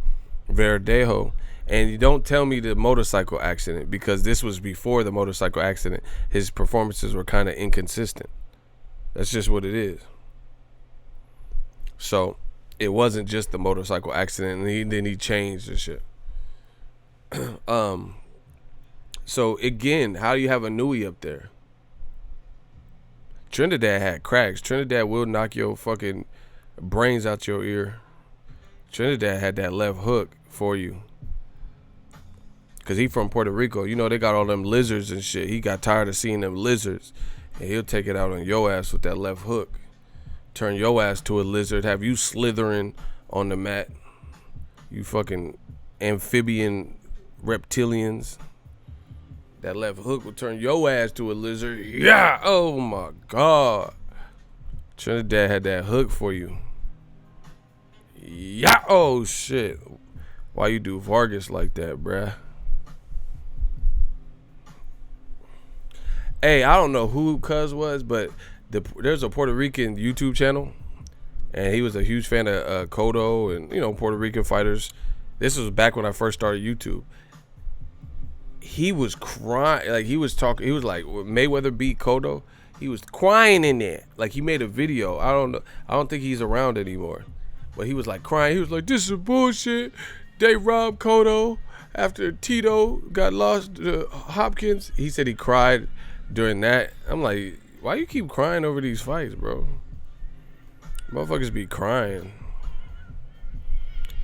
Verdejo. And you don't tell me the motorcycle accident, because this was before the motorcycle accident. His performances were kind of inconsistent. That's just what it is. So it wasn't just the motorcycle accident, and then he changed and shit. So again, how do you have a Nui up there? Trinidad had cracks. Trinidad will knock your fucking brains out your ear. Trinidad had that left hook for you. Cause he from Puerto Rico. They got all them lizards and shit. He got tired of seeing them lizards. And he'll take it out on your ass with that left hook. Turn your ass to a lizard. Have you slithering on the mat. You fucking amphibian reptilians. That left hook will turn your ass to a lizard. Yeah. Oh my God. Trinidad had that hook for you. Yeah. Oh shit. Why you do Vargas like that, bruh? Hey, I don't know who Cuz was, but there's a Puerto Rican YouTube channel, and he was a huge fan of Cotto and Puerto Rican fighters. This was back when I first started YouTube. He was crying, like he was talking. He was like, Mayweather beat Cotto. He was crying in there, like he made a video. I don't know. I don't think he's around anymore, but he was like crying. He was like, "This is bullshit. They robbed Cotto after Tito got lost to Hopkins." He said he cried during that. I'm like, why you keep crying over these fights, bro? Motherfuckers be crying.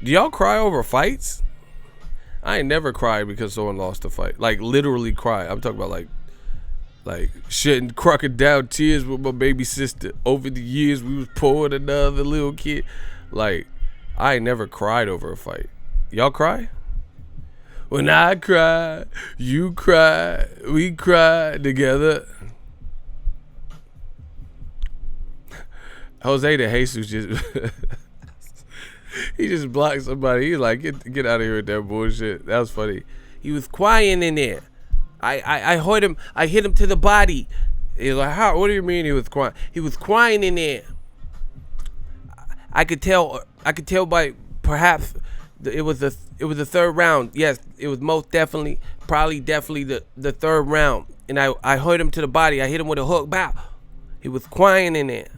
Do y'all cry over fights? I ain't never cried because someone lost a fight. Like literally cry. I'm talking about like shedding crocodile tears with my baby sister. Over the years we was poor than another little kid. Like, I ain't never cried over a fight. Y'all cry? When I cry, you cry, we cry together. Jose de Jesus just he just blocked somebody. He's like, get out of here with that bullshit. That was funny. He was crying in there. I heard him. I hit him to the body. He's like, how? What do you mean he was crying? He was crying in there. I could tell by perhaps it was the third round. Yes, it was most definitely, definitely the third round. And I heard him to the body. I hit him with a hook. Bow. He was crying in there.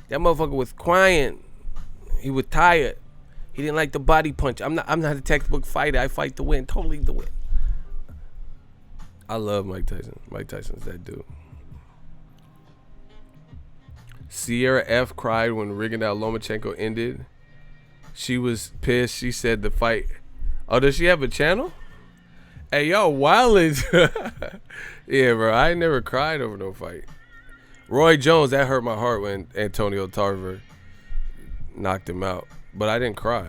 That motherfucker was crying. He was tired. He didn't like the body punch. I'm not a textbook fighter. I fight to win. Totally to win. I love Mike Tyson. Mike Tyson's that dude. Sierra F cried when Rigondeaux Lomachenko ended. She was pissed. She said the fight. Oh, does she have a channel? Hey, y'all wildin'. Yeah, bro. I ain't never cried over no fight. Roy Jones, that hurt my heart when Antonio Tarver knocked him out. But I didn't cry.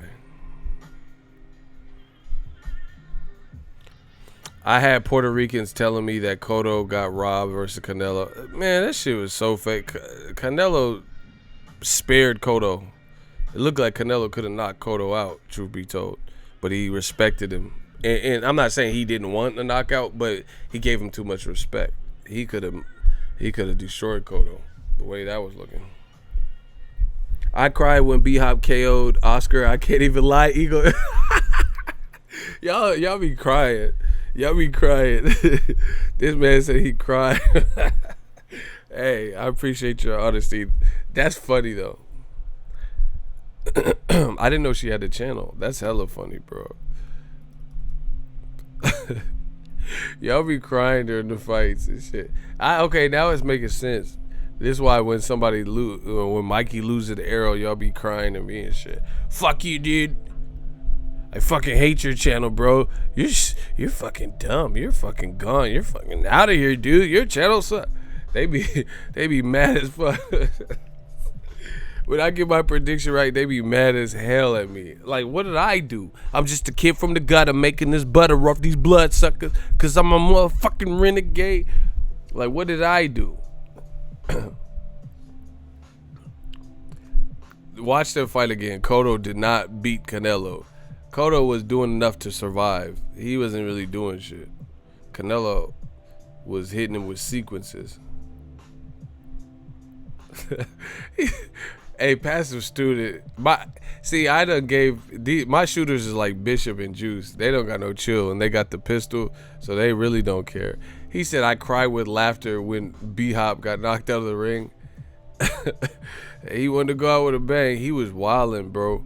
I had Puerto Ricans telling me that Cotto got robbed versus Canelo. Man, that shit was so fake. Canelo spared Cotto. It looked like Canelo could have knocked Cotto out, truth be told. But he respected him. And I'm not saying he didn't want a knockout, but he gave him too much respect. He could have destroyed Cotto the way that was looking. I cried when B-Hop KO'd Oscar. I can't even lie. Eagle. Y'all be crying. Y'all be crying. This man said he cried. Hey, I appreciate your honesty. That's funny though. I didn't know she had a channel. That's hella funny, bro. Y'all be crying during the fights and shit. Okay, now it's making sense. This is why when when Mikey loses the arrow, y'all be crying to me and shit. Fuck you, dude. I fucking hate your channel, bro. You're fucking dumb. You're fucking gone. You're fucking out of here, dude. Your channel sucks. They be mad as fuck. When I get my prediction right, they be mad as hell at me. Like, what did I do? I'm just a kid from the gutter making this butter off these bloodsuckers because I'm a motherfucking renegade. Like, what did I do? Watch them fight again. Cotto did not beat Canelo. Cotto was doing enough to survive. He wasn't really doing shit. Canelo was hitting him with sequences. Hey, passive student. I done gave my shooters is like Bishop and Juice. They don't got no chill, and they got the pistol, so they really don't care. He said I cried with laughter when B-Hop got knocked out of the ring. He wanted to go out with a bang. He was wildin', bro.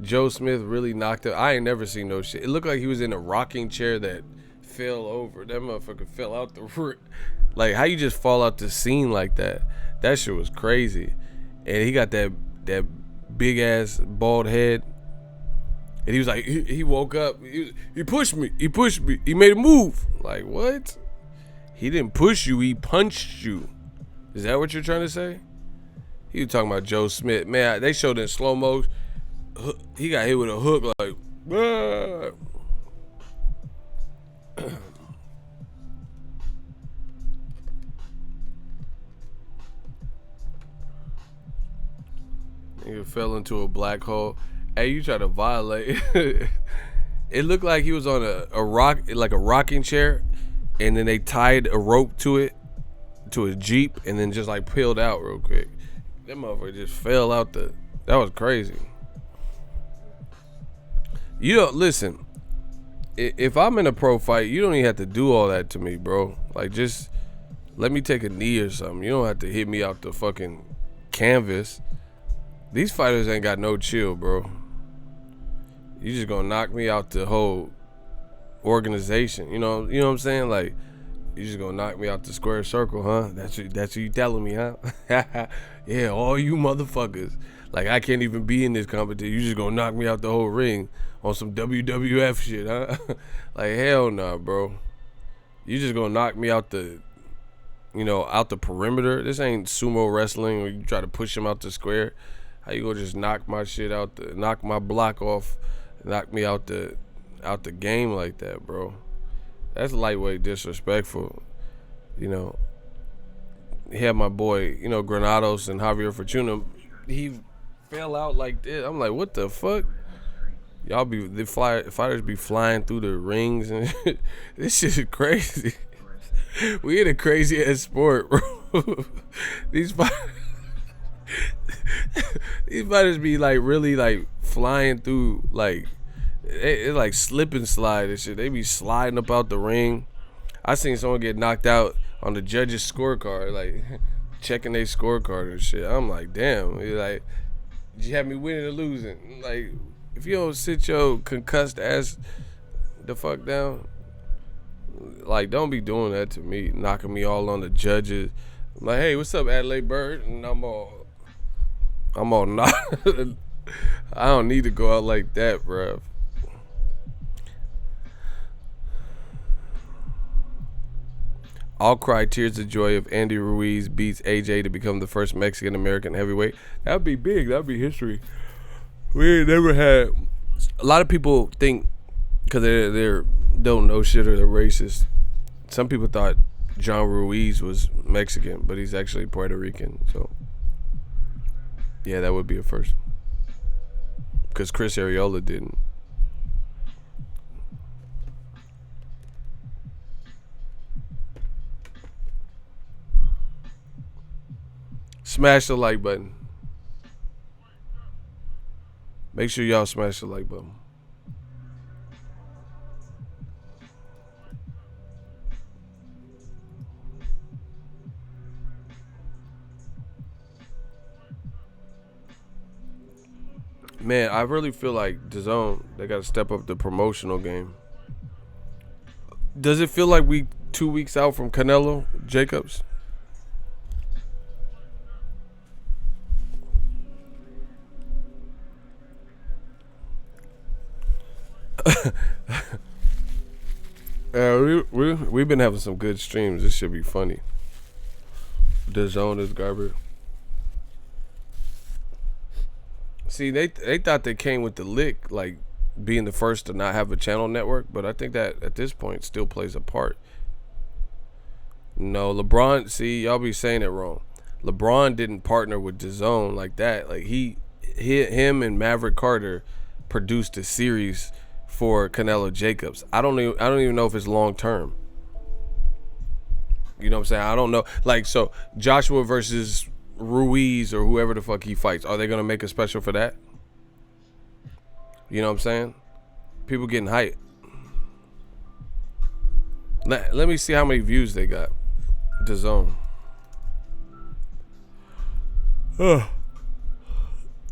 Joe Smith really knocked out. I ain't never seen no shit. It looked like he was in a rocking chair that fell over. That motherfucker fell out the room. Like, how you just fall out the scene like that? That shit was crazy. And he got that big ass bald head. And he was like, he woke up. He pushed me. He pushed me. He made a move. Like, what? He didn't push you. He punched you. Is that what you're trying to say? He was talking about Joe Smith. Man, they showed in slow mo. He got hit with a hook like, ah. Nigga fell into a black hole. Hey, you try to violate. It looked like he was on a rocking chair, and then they tied a rope to it, to a Jeep, and then just like peeled out real quick. That motherfucker just fell out that was crazy. You don't listen. If I'm in a pro fight, you don't even have to do all that to me, bro. Like, just let me take a knee or something. You don't have to hit me out the fucking canvas. These fighters ain't got no chill, bro. You just gonna knock me out the whole organization. You know what I'm saying? Like, you just gonna knock me out the square circle, huh? That's what you telling me, huh? Yeah, all you motherfuckers. Like, I can't even be in this competition. You just gonna knock me out the whole ring on some WWF shit, huh? Like, hell nah, bro. You just gonna knock me out out the perimeter. This ain't sumo wrestling where you try to push him out the square. How you gonna just knock my shit out knock my block off, knock me out the game like that, bro? That's lightweight disrespectful. He had my boy, Granados and Javier Fortuna. He fell out like this. I'm like, what the fuck? Fighters be flying through the rings and this shit is crazy. We in a crazy ass sport, bro. These fighters be like really like flying through, like it's like slip and slide and shit. They be sliding up out the ring. I seen someone get knocked out on the judges' scorecard, like checking their scorecard and shit. I'm like, damn. Like, did you have me winning or losing? Like, if you don't sit your concussed ass the fuck down, like, don't be doing that to me, knocking me all on the judges. I'm like, hey, what's up, Adelaide Bird? And I'm all not. I don't need to go out like that, bruh. I'll cry tears of joy if Andy Ruiz beats AJ to become the first Mexican American heavyweight. That'd be big. That'd be history. We ain't never had. A lot of people think because they don't know shit or they're racist. Some people thought John Ruiz was Mexican, but he's actually Puerto Rican. So yeah, that would be a first. Because Chris Arreola didn't. Smash the like button. Make sure y'all smash the like button. Man, I really feel like DAZN, they got to step up the promotional game. Does it feel like we 2 weeks out from Canelo Jacobs? We've been having some good streams. This should be funny. DAZN is garbage. See, they thought they came with the lick, like being the first to not have a channel network, but I think that at this point still plays a part. No, LeBron, see, y'all be saying it wrong. LeBron didn't partner with DAZN like that. Like him and Maverick Carter produced a series for Canelo Jacobs. I don't even know if it's long term. You know what I'm saying? I don't know. Like, so Joshua versus Ruiz or whoever the fuck he fights, are they gonna make a special for that? You know what I'm saying? People getting hyped. Let me see how many views they got. DAZN.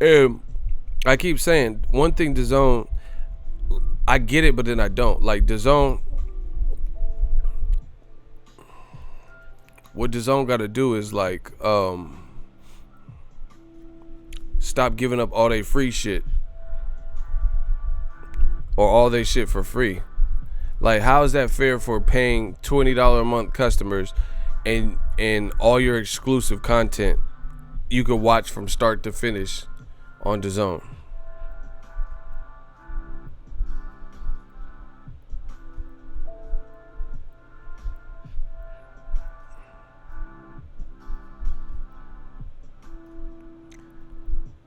And I keep saying one thing, DAZN, I get it, but then I don't. Like DAZN, what DAZN got to do is like stop giving up all they free shit or all they shit for free. Like, how is that fair for paying $20 a month customers and all your exclusive content you could watch from start to finish on DAZN?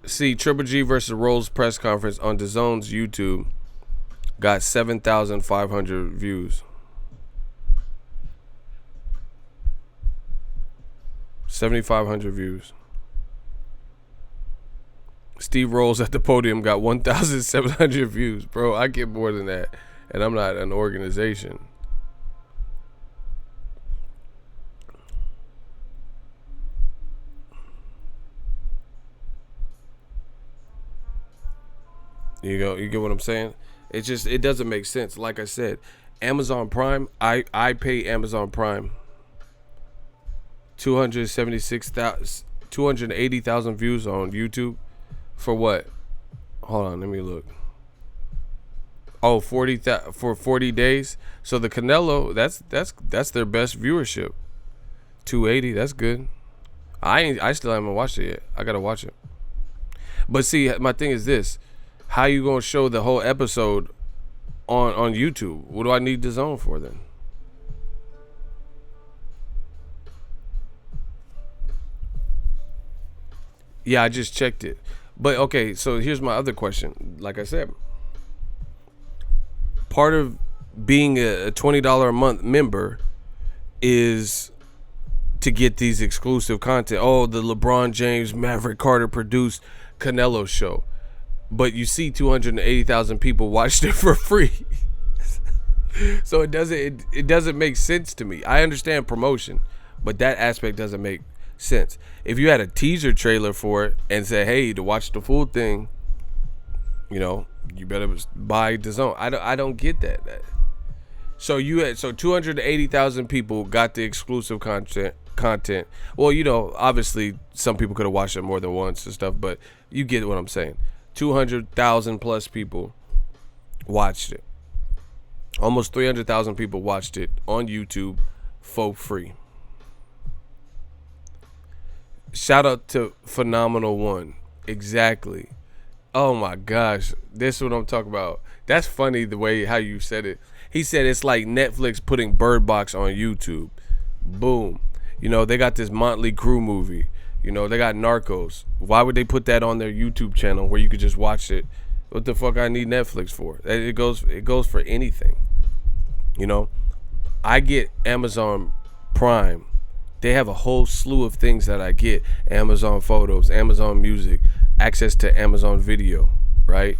See, Triple G versus Rolls press conference on DAZN's YouTube got 7,500 views. 7,500 views. Steve Rolls at the podium got 1,700 views. Bro, I get more than that, and I'm not an organization. You get what I'm saying? It doesn't make sense. Like I said, Amazon Prime, I pay Amazon Prime 280,000 views on YouTube for what? Hold on, let me look. Oh, 40,000 for 40 days. So the Canelo, that's their best viewership. 280, that's good. I still haven't watched it yet. I gotta watch it. But see, my thing is this. How you gonna show the whole episode on YouTube? What do I need DAZN for then? Yeah, I just checked it. But okay, so here's my other question. Like I said, part of being a $20 a month member is to get these exclusive content. Oh, the LeBron James, Maverick Carter produced Canelo show. But you see 280,000 people watched it for free. So it doesn't make sense to me. I understand promotion, but that aspect doesn't make sense. If you had a teaser trailer for it and said, hey, to watch the full thing, you know, you better buy DAZN. I don't get that. So 280,000 people got the exclusive content. Well, you know, obviously some people could have watched it more than once and stuff, but you get what I'm saying. 200,000 plus people watched it. Almost 300,000 people watched it on YouTube for free. Shout out to Phenomenal One. Exactly. Oh my gosh. This is what I'm talking about. That's funny the way how you said it. He said it's like Netflix putting Bird Box on YouTube. Boom. You know, they got this Motley Crue movie. You know, they got Narcos. Why would they put that on their YouTube channel where you could just watch it? What the fuck I need Netflix for? It goes for anything. You know, I get Amazon Prime. They have a whole slew of things that I get. Amazon Photos, Amazon Music, access to Amazon Video, right?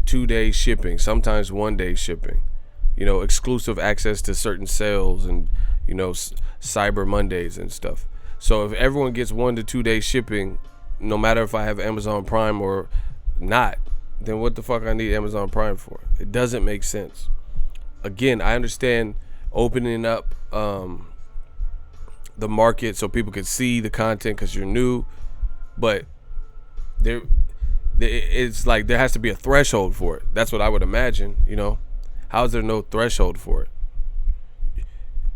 2-day shipping, sometimes 1-day shipping. You know, exclusive access to certain sales and, you know, Cyber Mondays and stuff. So if everyone gets 1 to 2 day shipping, no matter if I have Amazon Prime or not, then what the fuck I need Amazon Prime for? It doesn't make sense. Again, I understand opening up the market so people can see the content because you're new, but it's like there has to be a threshold for it. That's what I would imagine, you know. How is there no threshold for it?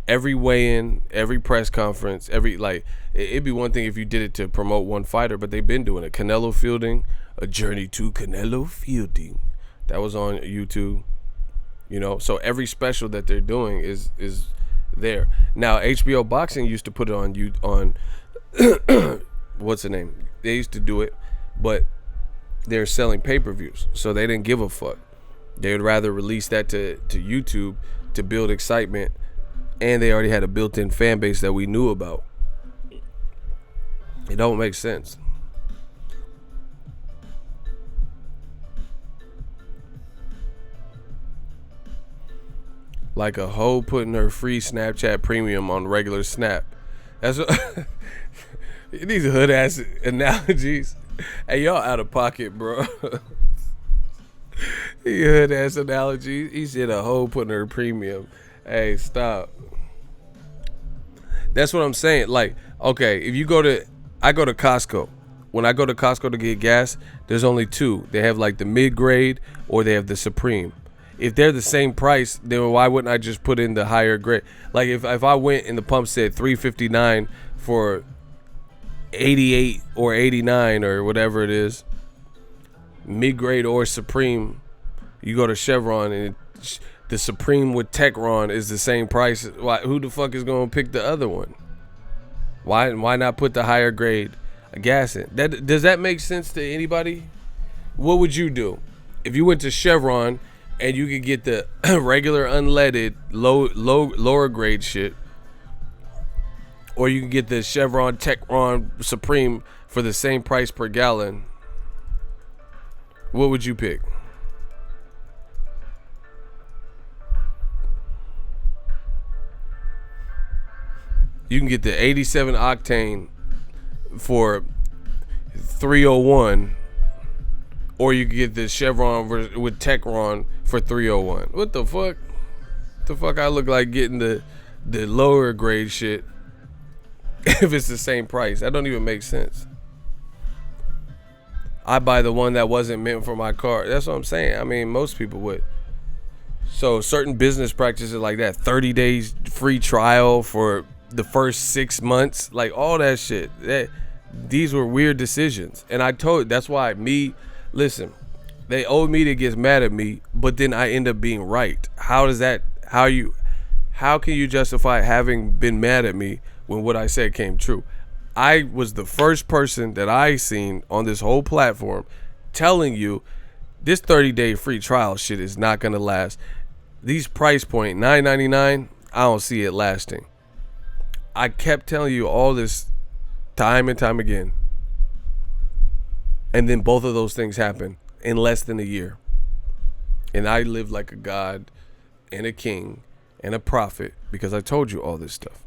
Every weigh-in, every press conference, it'd be one thing if you did it to promote one fighter, but they've been doing it. Canelo Fielding, A Journey to Canelo Fielding. That was on YouTube, you know. So every special that they're doing is there. Now, HBO Boxing used to put it on what's the name? They used to do it, but they're selling pay-per-views, so they didn't give a fuck. They would rather release that to YouTube to build excitement, and they already had a built-in fan base that we knew about. It don't make sense. Like a hoe putting her free Snapchat premium on regular Snap. That's what these hood ass analogies. Hey, y'all out of pocket, bro. He hood ass analogy. He said a hoe putting her premium. Hey, stop. That's what I'm saying. Like, okay, if you I go to Costco. When I go to Costco to get gas, there's only two. They have like the mid-grade or they have the Supreme. If they're the same price, then why wouldn't I just put in the higher grade? Like if I went and the pump said $3.59 for 88 or 89 or whatever it is, mid-grade or Supreme, you go to Chevron and the Supreme with Techron is the same price. Why? Who the fuck is gonna pick the other one? Why not put the higher grade gas in? Does that make sense to anybody? What would you do if you went to Chevron and you could get the regular unleaded lower grade shit, or you can get the Chevron Techron Supreme for the same price per gallon? What would you pick? You can get the 87 octane for $301, or you can get the Chevron with Techron for $301. What the fuck? The fuck I look like getting the lower grade shit if it's the same price? That don't even make sense. I buy the one that wasn't meant for my car. That's what I'm saying. I mean, most people would. So certain business practices like that, 30 days free trial for the first 6 months, like all that shit. These were weird decisions. And I told, that's why listen, they owed me to get mad at me, but then I end up being right. How can you justify having been mad at me when what I said came true? I was the first person that I seen on this whole platform telling you this 30-day free trial shit is not gonna last. These price point $9.99, I don't see it lasting. I kept telling you all this time and time again. And then both of those things happened in less than a year. And I lived like a god and a king and a prophet because I told you all this stuff.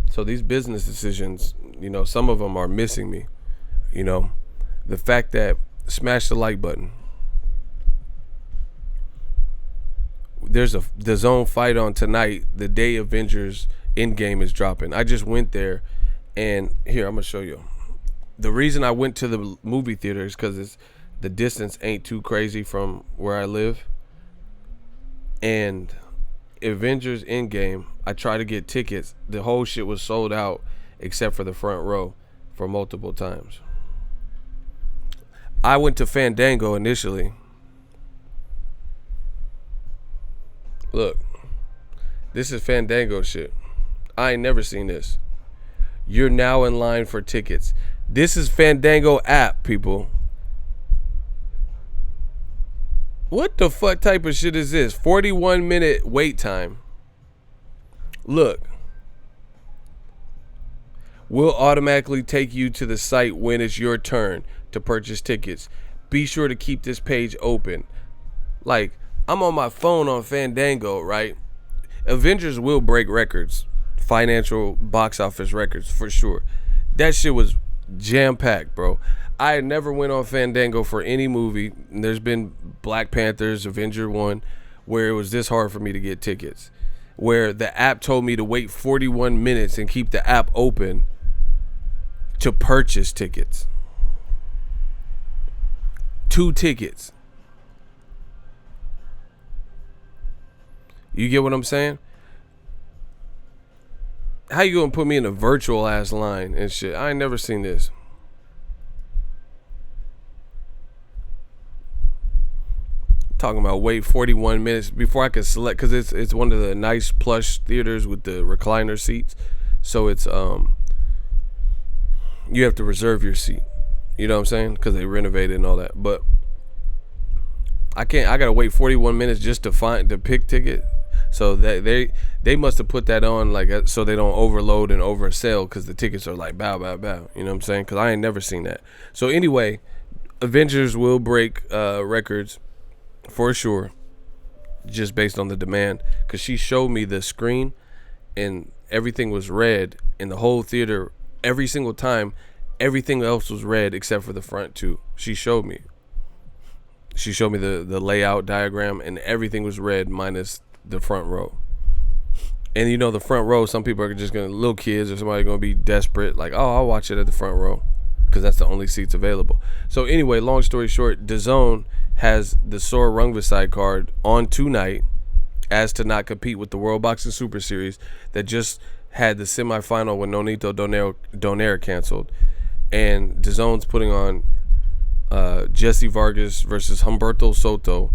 So these business decisions, you know, some of them are missing me. You know, the fact that smash the like button. There's the DAZN fight on tonight, the day Avengers Endgame is dropping. I just went there, and here, I'm gonna show you. The reason I went to the movie theater is because the distance ain't too crazy from where I live. And Avengers Endgame, I tried to get tickets. The whole shit was sold out except for the front row for multiple times. I went to Fandango initially. Look, this is Fandango shit. I ain't never seen this. You're now in line for tickets. This is Fandango app, people. What the fuck type of shit is this? 41-minute wait time. Look. We'll automatically take you to the site when it's your turn to purchase tickets. Be sure to keep this page open. Like, I'm on my phone on Fandango, right? Avengers will break records. Financial box office records, for sure. That shit was jam-packed, bro. I never went on Fandango for any movie. There's been Black Panthers, Avenger 1, where it was this hard for me to get tickets. Where the app told me to wait 41 minutes and keep the app open to purchase tickets. 2 tickets. You get what I'm saying? How you gonna put me in a virtual ass line and shit? I ain't never seen this. Talking about wait 41 minutes before I could select, because it's one of the nice plush theaters with the recliner seats. So it's you have to reserve your seat. You know what I'm saying? Because they renovated and all that. But I gotta wait 41 minutes just to pick ticket. So they must have put that on like so they don't overload and oversell, because the tickets are like bow. You know what I'm saying? Because I ain't never seen that. So anyway, Avengers will break records for sure, just based on the demand. Because she showed me the screen and everything was red in the whole theater. Every single time, everything else was red except for the front two. She showed me the layout diagram, and everything was red minus the front row. And you know, the front row, some people are just gonna, little kids or somebody gonna be desperate, like, oh, I'll watch it at the front row because that's the only seats available. So anyway, long story short, DAZN has the Sor Rungvisai card on tonight, as to not compete with the World Boxing Super Series that just had the semifinal when Nonito Donaire canceled. And DAZN's putting on Jesse Vargas versus Humberto Soto,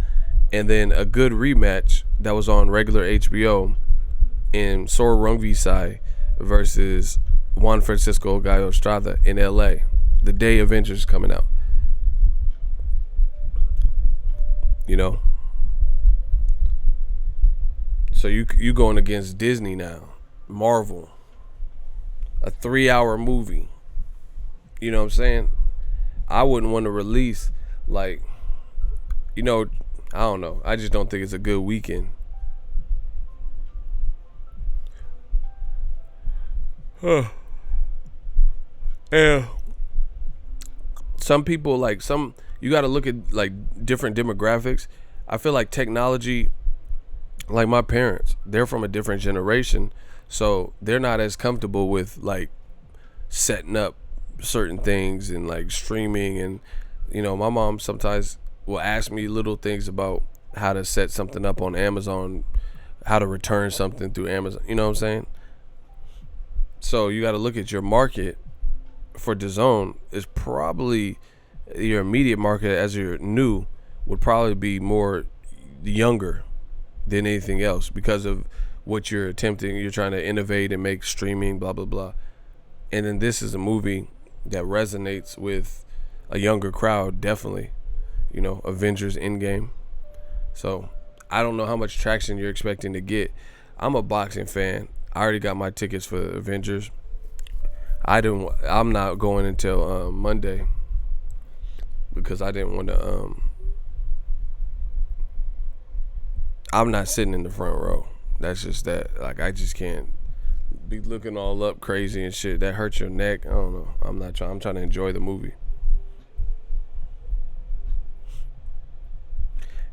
and then a good rematch that was on regular HBO in Sor Rungvisai versus Juan Francisco Gallo Estrada in LA, the day Avengers coming out. You know? So you going against Disney now, Marvel, a 3-hour movie. You know what I'm saying? I wouldn't want to release, like, you know, I don't know. I just don't think it's a good weekend. Yeah. Some people, like, you got to look at, like, different demographics. I feel like technology, like my parents, they're from a different generation, so they're not as comfortable with, like, setting up certain things and, like, streaming. And, you know, my mom sometimes will ask me little things about how to set something up on Amazon, how to return something through Amazon. You know what I'm saying? So you got to look at your market for DAZN. Is probably your immediate market, as you're new, would probably be more younger than anything else, because of what you're attempting. You're trying to innovate and make streaming, blah, blah, blah. And then this is a movie that resonates with a younger crowd, definitely. You know, Avengers Endgame. So I don't know how much traction you're expecting to get. I'm a boxing fan. I already got my tickets for Avengers. I'm not going until Monday, because I didn't want to. I'm not sitting in the front row. That's just that. Like, I just can't be looking all up crazy and shit. That hurts your neck. I don't know. I'm trying to enjoy the movie.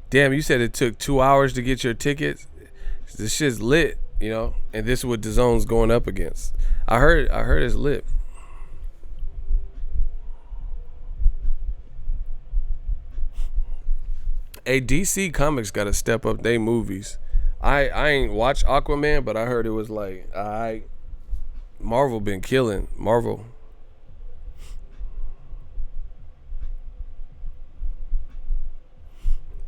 Damn, you said it took 2 hours to get your tickets. This shit's lit, you know. And this is what DAZN's going up against. I heard it's lit. Hey, DC Comics got to step up their movies. I ain't watched Aquaman, but I heard it was like, Marvel been killing. Marvel.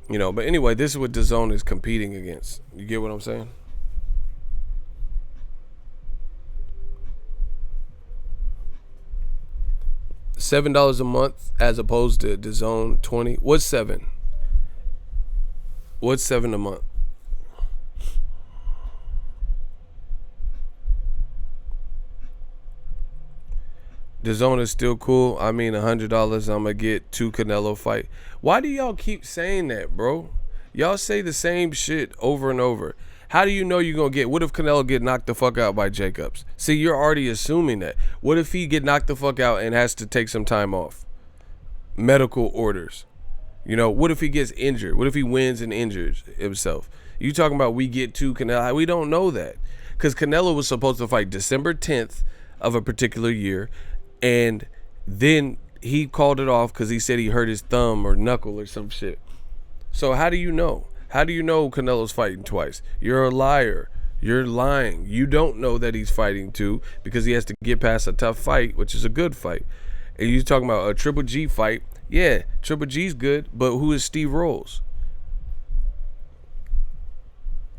You know, but anyway, this is what DAZN is competing against. You get what I'm saying? $7 a month as opposed to DAZN $20. What's $7? What's $7 a month? DAZN is still cool. I mean, $100, I'm gonna get 2 Canelo fight. Why do y'all keep saying that, bro? Y'all say the same shit over and over. How do you know you're going to get? What if Canelo get knocked the fuck out by Jacobs? See, you're already assuming that. What if he get knocked the fuck out and has to take some time off? Medical orders. You know, what if he gets injured? What if he wins and injures himself? You talking about we get to Canelo? We don't know that. Because Canelo was supposed to fight December 10th of a particular year. And then he called it off because he said he hurt his thumb or knuckle or some shit. So how do you know? How do you know Canelo's fighting twice? You're a liar. You're lying. You don't know that he's fighting two because he has to get past a tough fight, which is a good fight. And you talking about a Triple G fight. Yeah, Triple G's good, but who is Steve Rolls?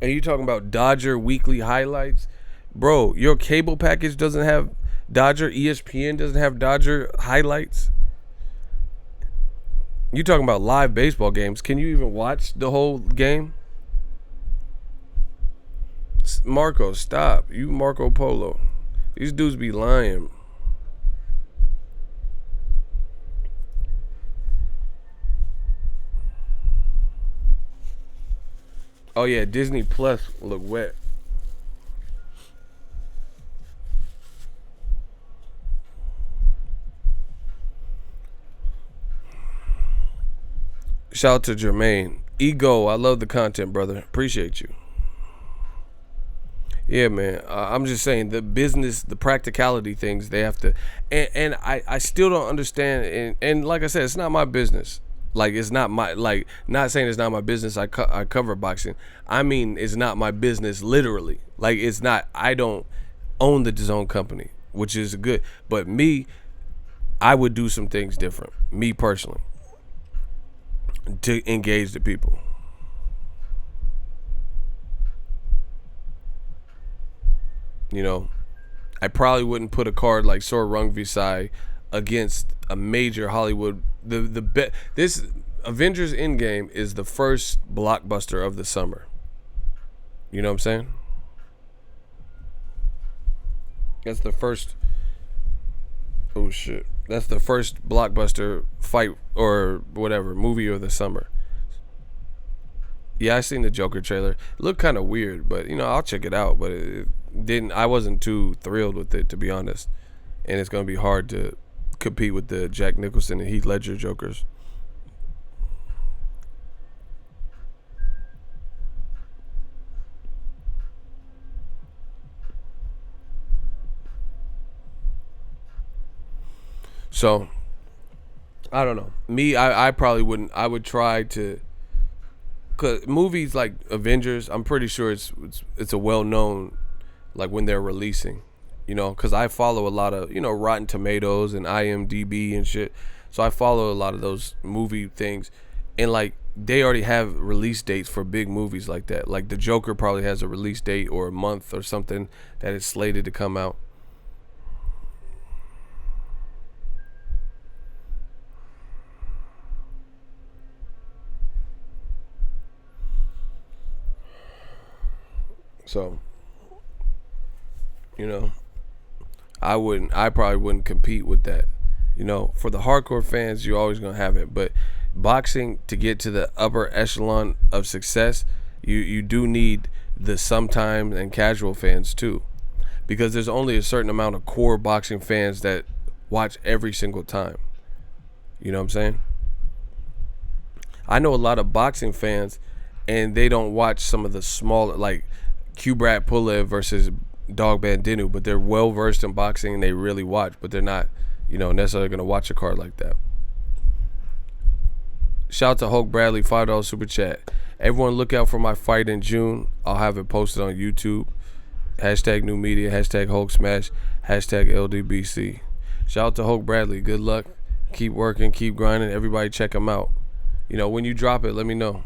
And you talking about Dodger weekly highlights? Bro, your cable package doesn't have Dodger, ESPN doesn't have Dodger highlights? You talking about live baseball games. Can you even watch the whole game? Marco, stop. You Marco Polo. These dudes be lying. Oh yeah, Disney Plus look wet. Shout out to Jermaine. Ego, I love the content, brother. Appreciate you. Yeah, man. I'm just saying the business, the practicality things they have to, and I still don't understand. And like I said, it's not my business. Like it's not my, like, not saying it's not my business. I cover boxing. I mean, it's not my business literally. Like it's not. I don't own the DAZN company, which is good. But me, I would do some things different. Me personally, to engage the people. You know, I probably wouldn't put a card like Sor Rungvisai against a major Hollywood. This Avengers Endgame is the first blockbuster of the summer. You know what I'm saying? That's the first. Oh shit! That's the first blockbuster fight or whatever movie of the summer. Yeah, I seen the Joker trailer. It looked kind of weird, but you know I'll check it out. But it didn't. I wasn't too thrilled with it, to be honest. And it's gonna be hard to compete with the Jack Nicholson and Heath Ledger Jokers. So I don't know. Me, I probably wouldn't. I would try to, cause movies like Avengers, I'm pretty sure it's a well known, like when they're releasing. You know, because I follow a lot of, you know, Rotten Tomatoes and IMDb and shit. So I follow a lot of those movie things. And, like, they already have release dates for big movies like that. Like, The Joker probably has a release date or a month or something that is slated to come out. So, you know, I probably wouldn't compete with that. You know, for the hardcore fans, you're always gonna have it. But boxing, to get to the upper echelon of success, you do need the sometime and casual fans too. Because there's only a certain amount of core boxing fans that watch every single time. You know what I'm saying? I know a lot of boxing fans and they don't watch some of the smaller, like Kubrat Pulev versus Dog Bandinu, but they're well versed in boxing and they really watch, but they're not, you know, necessarily gonna watch a card like that. Shout out to Hulk Bradley, $5 super chat. Everyone look out for my fight in June. I'll have it posted on YouTube. Hashtag new media, hashtag Hulk smash, hashtag LDBC. Shout out to Hulk Bradley. Good luck. Keep working, keep grinding. Everybody check him out. You know, when you drop it, let me know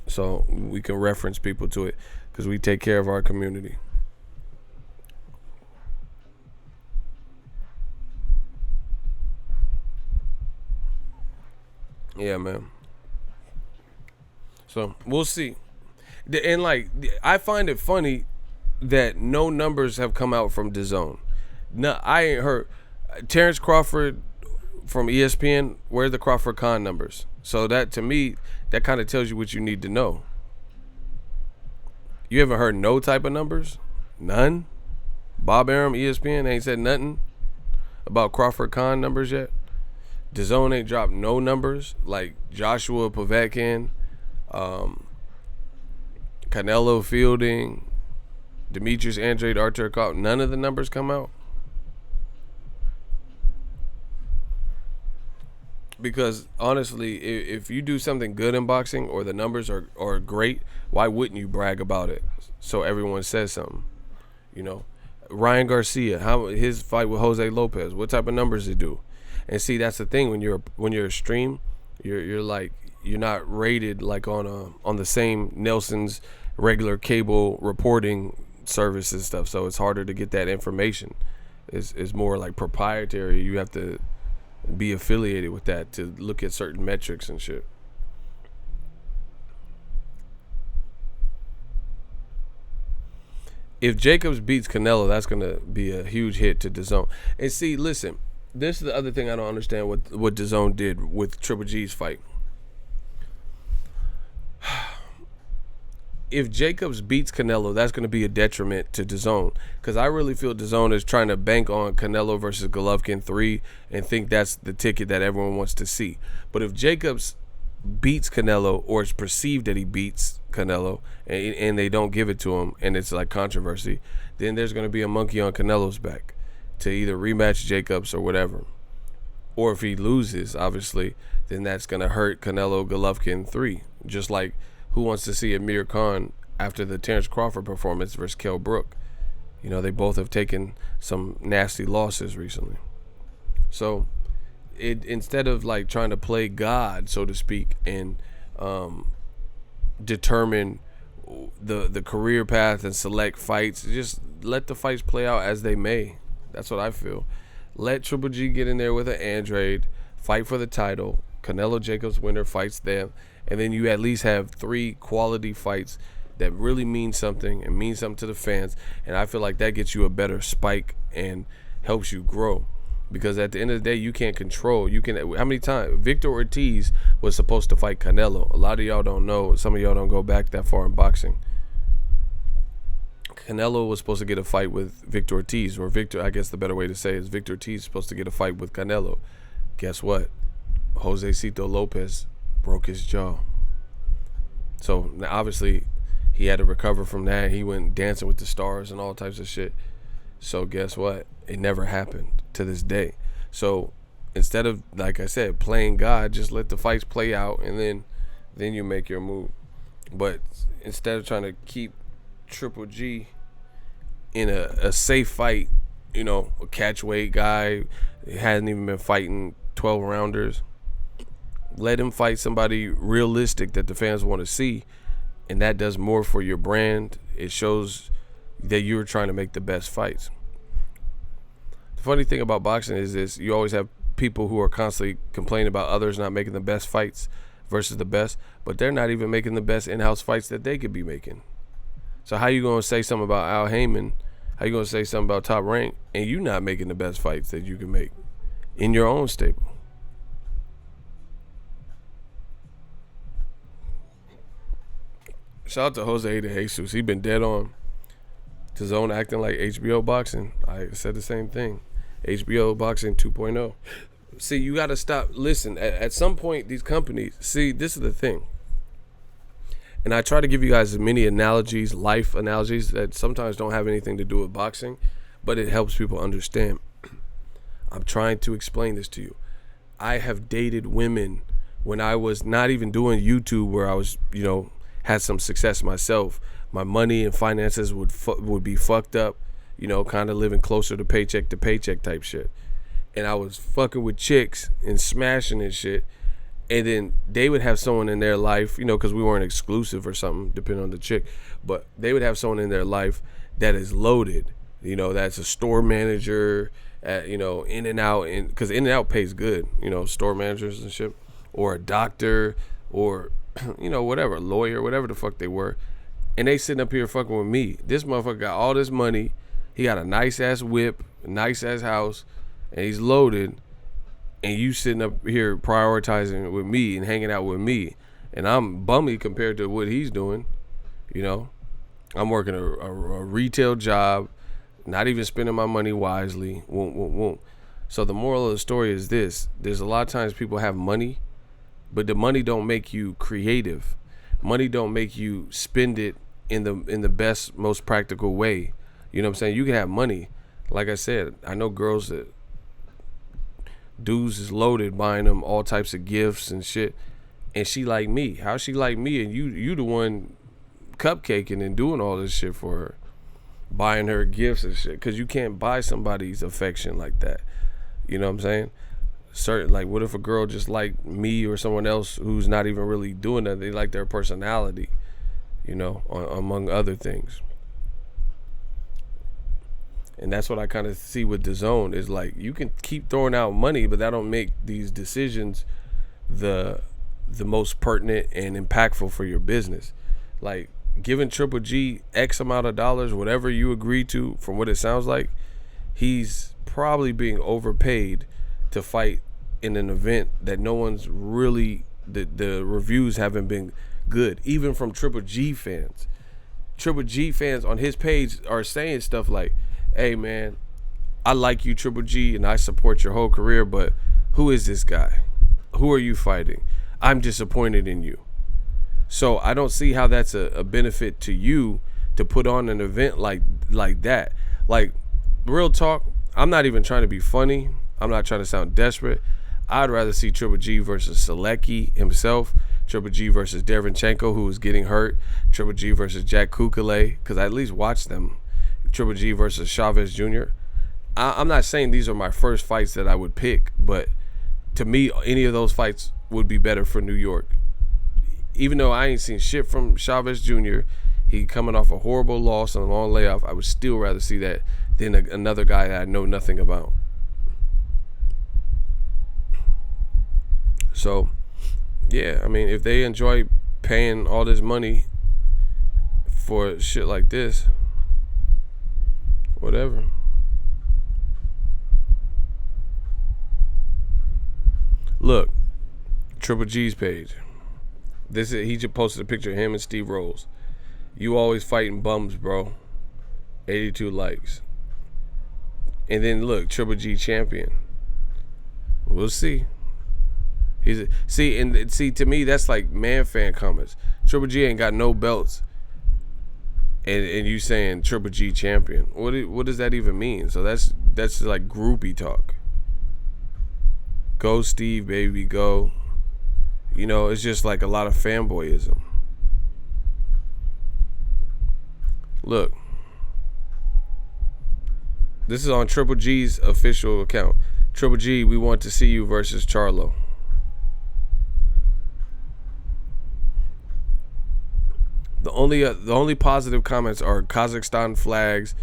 so we can reference people to it, because we take care of our community. Yeah, man. So we'll see. And like, I find it funny that no numbers have come out from DAZN. No, I ain't heard. Terrence Crawford from ESPN, where are the Crawford Khan numbers? So that, to me, that kind of tells you what you need to know. You haven't heard no type of numbers? None? Bob Arum, ESPN, ain't said nothing about Crawford Khan numbers yet? DAZN ain't dropped no numbers like Joshua Povetkin, Canelo Fielding, Demetrius Andrade, Artur Kopp. None of the numbers come out. Because honestly, if you do something good in boxing or the numbers are great, why wouldn't you brag about it so everyone says something? You know, Ryan Garcia, his fight with Jose Lopez, what type of numbers did it do? And see, that's the thing, when you're a stream, you're like, you're not rated like on the same Nelson's regular cable reporting service and stuff, so it's harder to get that information. It's more like proprietary. You have to be affiliated with that to look at certain metrics and shit. If Jacobs beats Canelo, that's gonna be a huge hit to DAZN. And see, listen, this is the other thing I don't understand what DAZN did with Triple G's fight. If Jacobs beats Canelo, that's going to be a detriment to DAZN, because I really feel DAZN is trying to bank on Canelo versus Golovkin 3 and think that's the ticket that everyone wants to see. But if Jacobs beats Canelo, or it's perceived that he beats Canelo, and they don't give it to him, and it's like controversy, then there's going to be a monkey on Canelo's back to either rematch Jacobs or whatever. Or if he loses, obviously, then that's going to hurt Canelo Golovkin 3, just like who wants to see Amir Khan after the Terrence Crawford performance versus Kell Brook? You know, they both have taken some nasty losses recently. So, instead of like trying to play God, so to speak, and determine the career path and select fights, just let the fights play out as they may. That's what I feel. Let Triple G get in there with an Andrade, fight for the title. Canelo Jacobs winner fights them. And then you at least have 3 quality fights that really mean something and mean something to the fans. And I feel like that gets you a better spike and helps you grow. Because at the end of the day, you can't control. How many times? Victor Ortiz was supposed to fight Canelo. A lot of y'all don't know. Some of y'all don't go back that far in boxing. Canelo was supposed to get a fight with Victor Ortiz. Or Victor, I guess the better way to say it is Victor Ortiz is supposed to get a fight with Canelo. Guess what? Josecito Lopez broke his jaw. So obviously he had to recover from that. He went dancing with the stars and all types of shit. So guess what? It never happened to this day. So instead of, like I said, playing God, just let the fights play out, and then you make your move. But instead of trying to keep Triple G in a safe fight, you know, a catch weight guy, hadn't even been fighting 12 rounders. Let him fight somebody realistic that the fans want to see, and that does more for your brand. It shows that you're trying to make the best fights. The funny thing about boxing is this: you always have people who are constantly complaining about others not making the best fights versus the best, but they're not even making the best in-house fights that they could be making. So how you going to say something about Al Heyman? How you going to say something about Top Rank, and you not making the best fights that you can make in your own stable? Shout out to Jose de Jesus. He been dead on. DAZN acting like HBO boxing. I said the same thing. HBO boxing 2.0. See, you got to stop. Listen, at some point, these companies, see, this is the thing. And I try to give you guys as many analogies, life analogies, that sometimes don't have anything to do with boxing, but it helps people understand. I'm trying to explain this to you. I have dated women when I was not even doing YouTube, where I was, you know, had some success myself. My money and finances would be fucked up, you know, kind of living closer to paycheck type shit. And I was fucking with chicks and smashing and shit. And then they would have someone in their life, you know, because we weren't exclusive or something, depending on the chick. But they would have someone in their life that is loaded, you know, that's a store manager, you know, in and out, because in and out pays good, you know, store managers and shit, or a doctor, or you know, whatever, lawyer, whatever the fuck they were. And they sitting up here fucking with me. This motherfucker got all this money. He got a nice ass whip, a nice ass house, and he's loaded. And you sitting up here prioritizing with me and hanging out with me. And I'm bummy compared to what he's doing, you know. I'm working a retail job, not even spending my money wisely. Won't. So the moral of the story is this. There's a lot of times people have money, but the money don't make you creative. Money don't make you spend it in the best, most practical way. You know what I'm saying? You can have money. Like I said, I know girls that dudes is loaded buying them all types of gifts and shit. And she like me. How she like me and you the one cupcaking and doing all this shit for her. Buying her gifts and shit. Because you can't buy somebody's affection like that. You know what I'm saying? Certain, like, what if a girl just like me or someone else who's not even really doing that? They like their personality, you know, among other things. And that's what I kind of see with DAZN is like, you can keep throwing out money, but that don't make these decisions the most pertinent and impactful for your business. Like giving Triple G X amount of dollars, whatever you agree to, from what it sounds like, he's probably being overpaid to fight in an event that no one's really, the reviews haven't been good, even from Triple G fans. Triple G fans on his page are saying stuff like, hey man, I like you, Triple G, and I support your whole career, but who is this guy? Who are you fighting? I'm disappointed in you. So I don't see how that's a benefit to you to put on an event like that. Like, real talk, I'm not even trying to be funny. I'm not trying to sound desperate. I'd rather see Triple G versus Selecki himself, Triple G versus Derevchenko, who was getting hurt, Triple G versus Jack Kukale, because I at least watched them, Triple G versus Chavez Jr. I'm not saying these are my first fights that I would pick, but to me, any of those fights would be better for New York. Even though I ain't seen shit from Chavez Jr., he coming off a horrible loss and a long layoff, I would still rather see that than another guy that I know nothing about. So, yeah, I mean, if they enjoy paying all this money for shit like this, whatever. Look, Triple G's page. He just posted a picture of him and Steve Rolls. You always fighting bums, bro. 82 likes. And then look, Triple G champion. We'll see. See, to me, that's like man fan comments. Triple G ain't got no belts, and you saying Triple G champion. What does that even mean? So that's like groupie talk. Go Steve, baby, go. You know, it's just like a lot of fanboyism. Look, this is on Triple G's official account. Triple G, we want to see you versus Charlo. The only positive comments are Kazakhstan flags,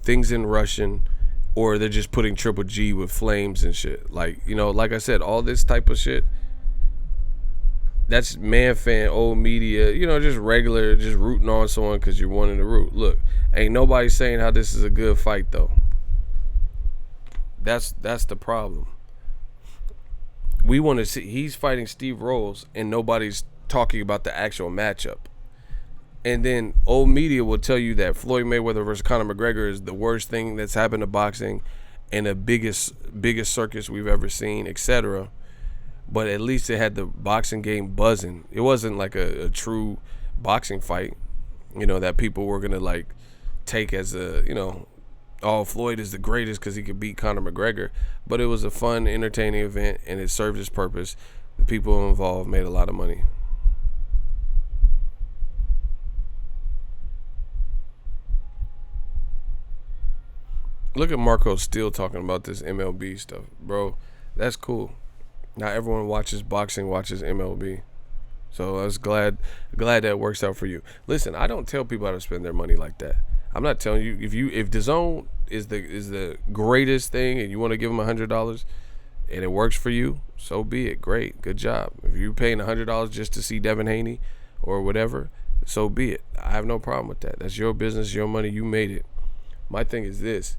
things in Russian, or they're just putting Triple G with flames and shit. Like, you know, like I said, all this type of shit, that's man fan, old media, you know, just regular, just rooting on someone because you're wanting to root. Look, ain't nobody saying how this is a good fight though. That's the problem. We want to see, he's fighting Steve Rolls and nobody's talking about the actual matchup. And then old media will tell you that Floyd Mayweather versus Conor McGregor is the worst thing that's happened to boxing and the biggest circus we've ever seen, etc. But at least it had the boxing game buzzing. It wasn't like a true boxing fight, you know, that people were going to like take as a, you know, oh, Floyd is the greatest because he could beat Conor McGregor. But it was a fun, entertaining event, and it served its purpose. The people involved made a lot of money. Look at Marco still talking about this MLB stuff, bro. That's cool. Not everyone watches boxing, watches MLB. So I was glad that works out for you. Listen, I don't tell people how to spend their money like that. I'm not telling you if DAZN is the greatest thing and you want to give them $100 and it works for you, so be it. Great, good job. If you're paying $100 just to see Devin Haney or whatever, so be it. I have no problem with that. That's your business, your money. You made it. My thing is this.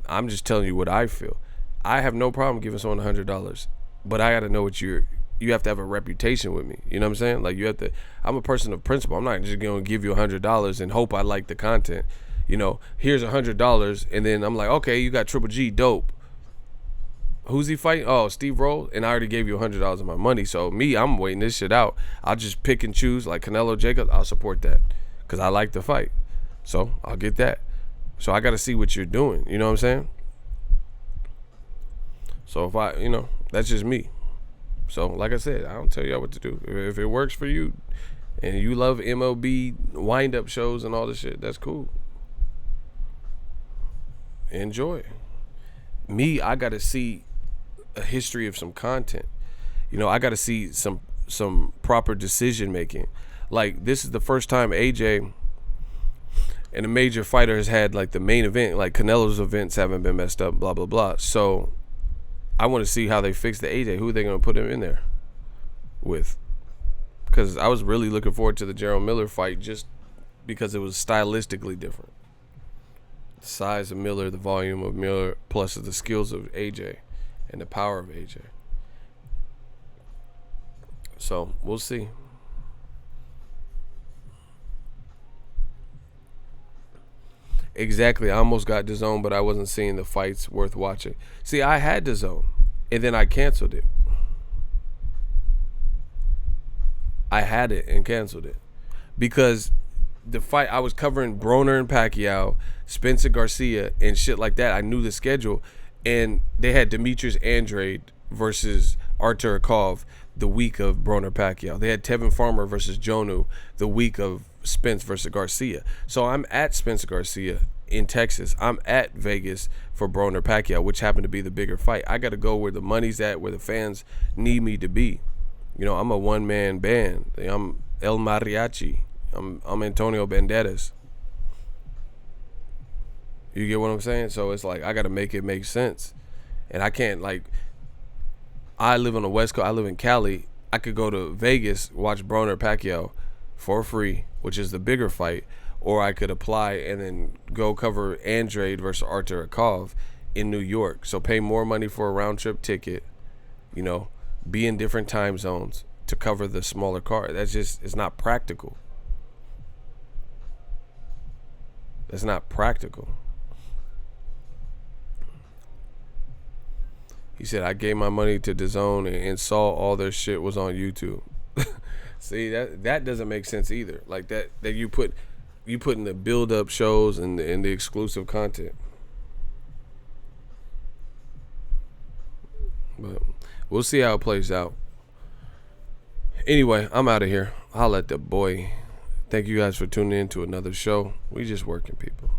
I'm just telling you what I feel. I have no problem giving someone $100, but I got to know what you you have to have a reputation with me. You know what I'm saying? Like, you have to. I'm a person of principle. I'm not just gonna give you $100 and hope I like the content. You know, here's $100, and then I'm like, okay, you got Triple G, dope. Who's he fighting? Oh, Steve Roll, and I already gave you $100 of my money. So me, I'm waiting this shit out. I'll just pick and choose. Like Canelo, Jacobs, I'll support that because I like the fight. So I'll get that. So I got to see what you're doing. You know what I'm saying? So if I, that's just me. So like I said, I don't tell y'all what to do. If it works for you and you love MLB wind-up shows and all this shit, that's cool. Enjoy. Me, I got to see a history of some content. I got to see some proper decision making. Like, this is the first time AJ and a major fighter has had like the main event. Like Canelo's events haven't been messed up, blah blah blah. So I want to see how they fix the AJ. Who are they gonna put him in there with? Because I was really looking forward to the Gerald Miller fight just because it was stylistically different. The size of Miller, the volume of Miller, plus the skills of AJ and the power of AJ. So we'll see. Exactly. I almost got DAZN, but I wasn't seeing the fights worth watching. See, I had DAZN, and then I canceled it. I had it and canceled it because the fight, I was covering Broner and Pacquiao, Spencer Garcia, and shit like that. I knew the schedule, and they had Demetrius Andrade versus Artur Akov the week of Broner Pacquiao. They had Tevin Farmer versus Jonu the week of Spence versus Garcia. So I'm at Spencer Garcia in Texas. I'm at Vegas for Broner Pacquiao, which happened to be the bigger fight. I got to go where the money's at, where the fans need me to be. I'm a one-man band. I'm El Mariachi. I'm Antonio Banderas. You get what I'm saying? So it's like I got to make it make sense. And I can't, like, I live on the West Coast. I live in Cali. I could go to Vegas, watch Broner Pacquiao for free, which is the bigger fight, or I could apply and then go cover Andrade versus Artur Akov in New York. So pay more money for a round-trip ticket, be in different time zones to cover the smaller card. That's just, it's not practical. That's not practical. He said, I gave my money to DAZN and saw all their shit was on YouTube. See, that doesn't make sense either. Like that you put in the build-up shows and the exclusive content. But we'll see how it plays out. Anyway, I'm out of here. I'll let the boy. Thank you guys for tuning in to another show. We just working, people.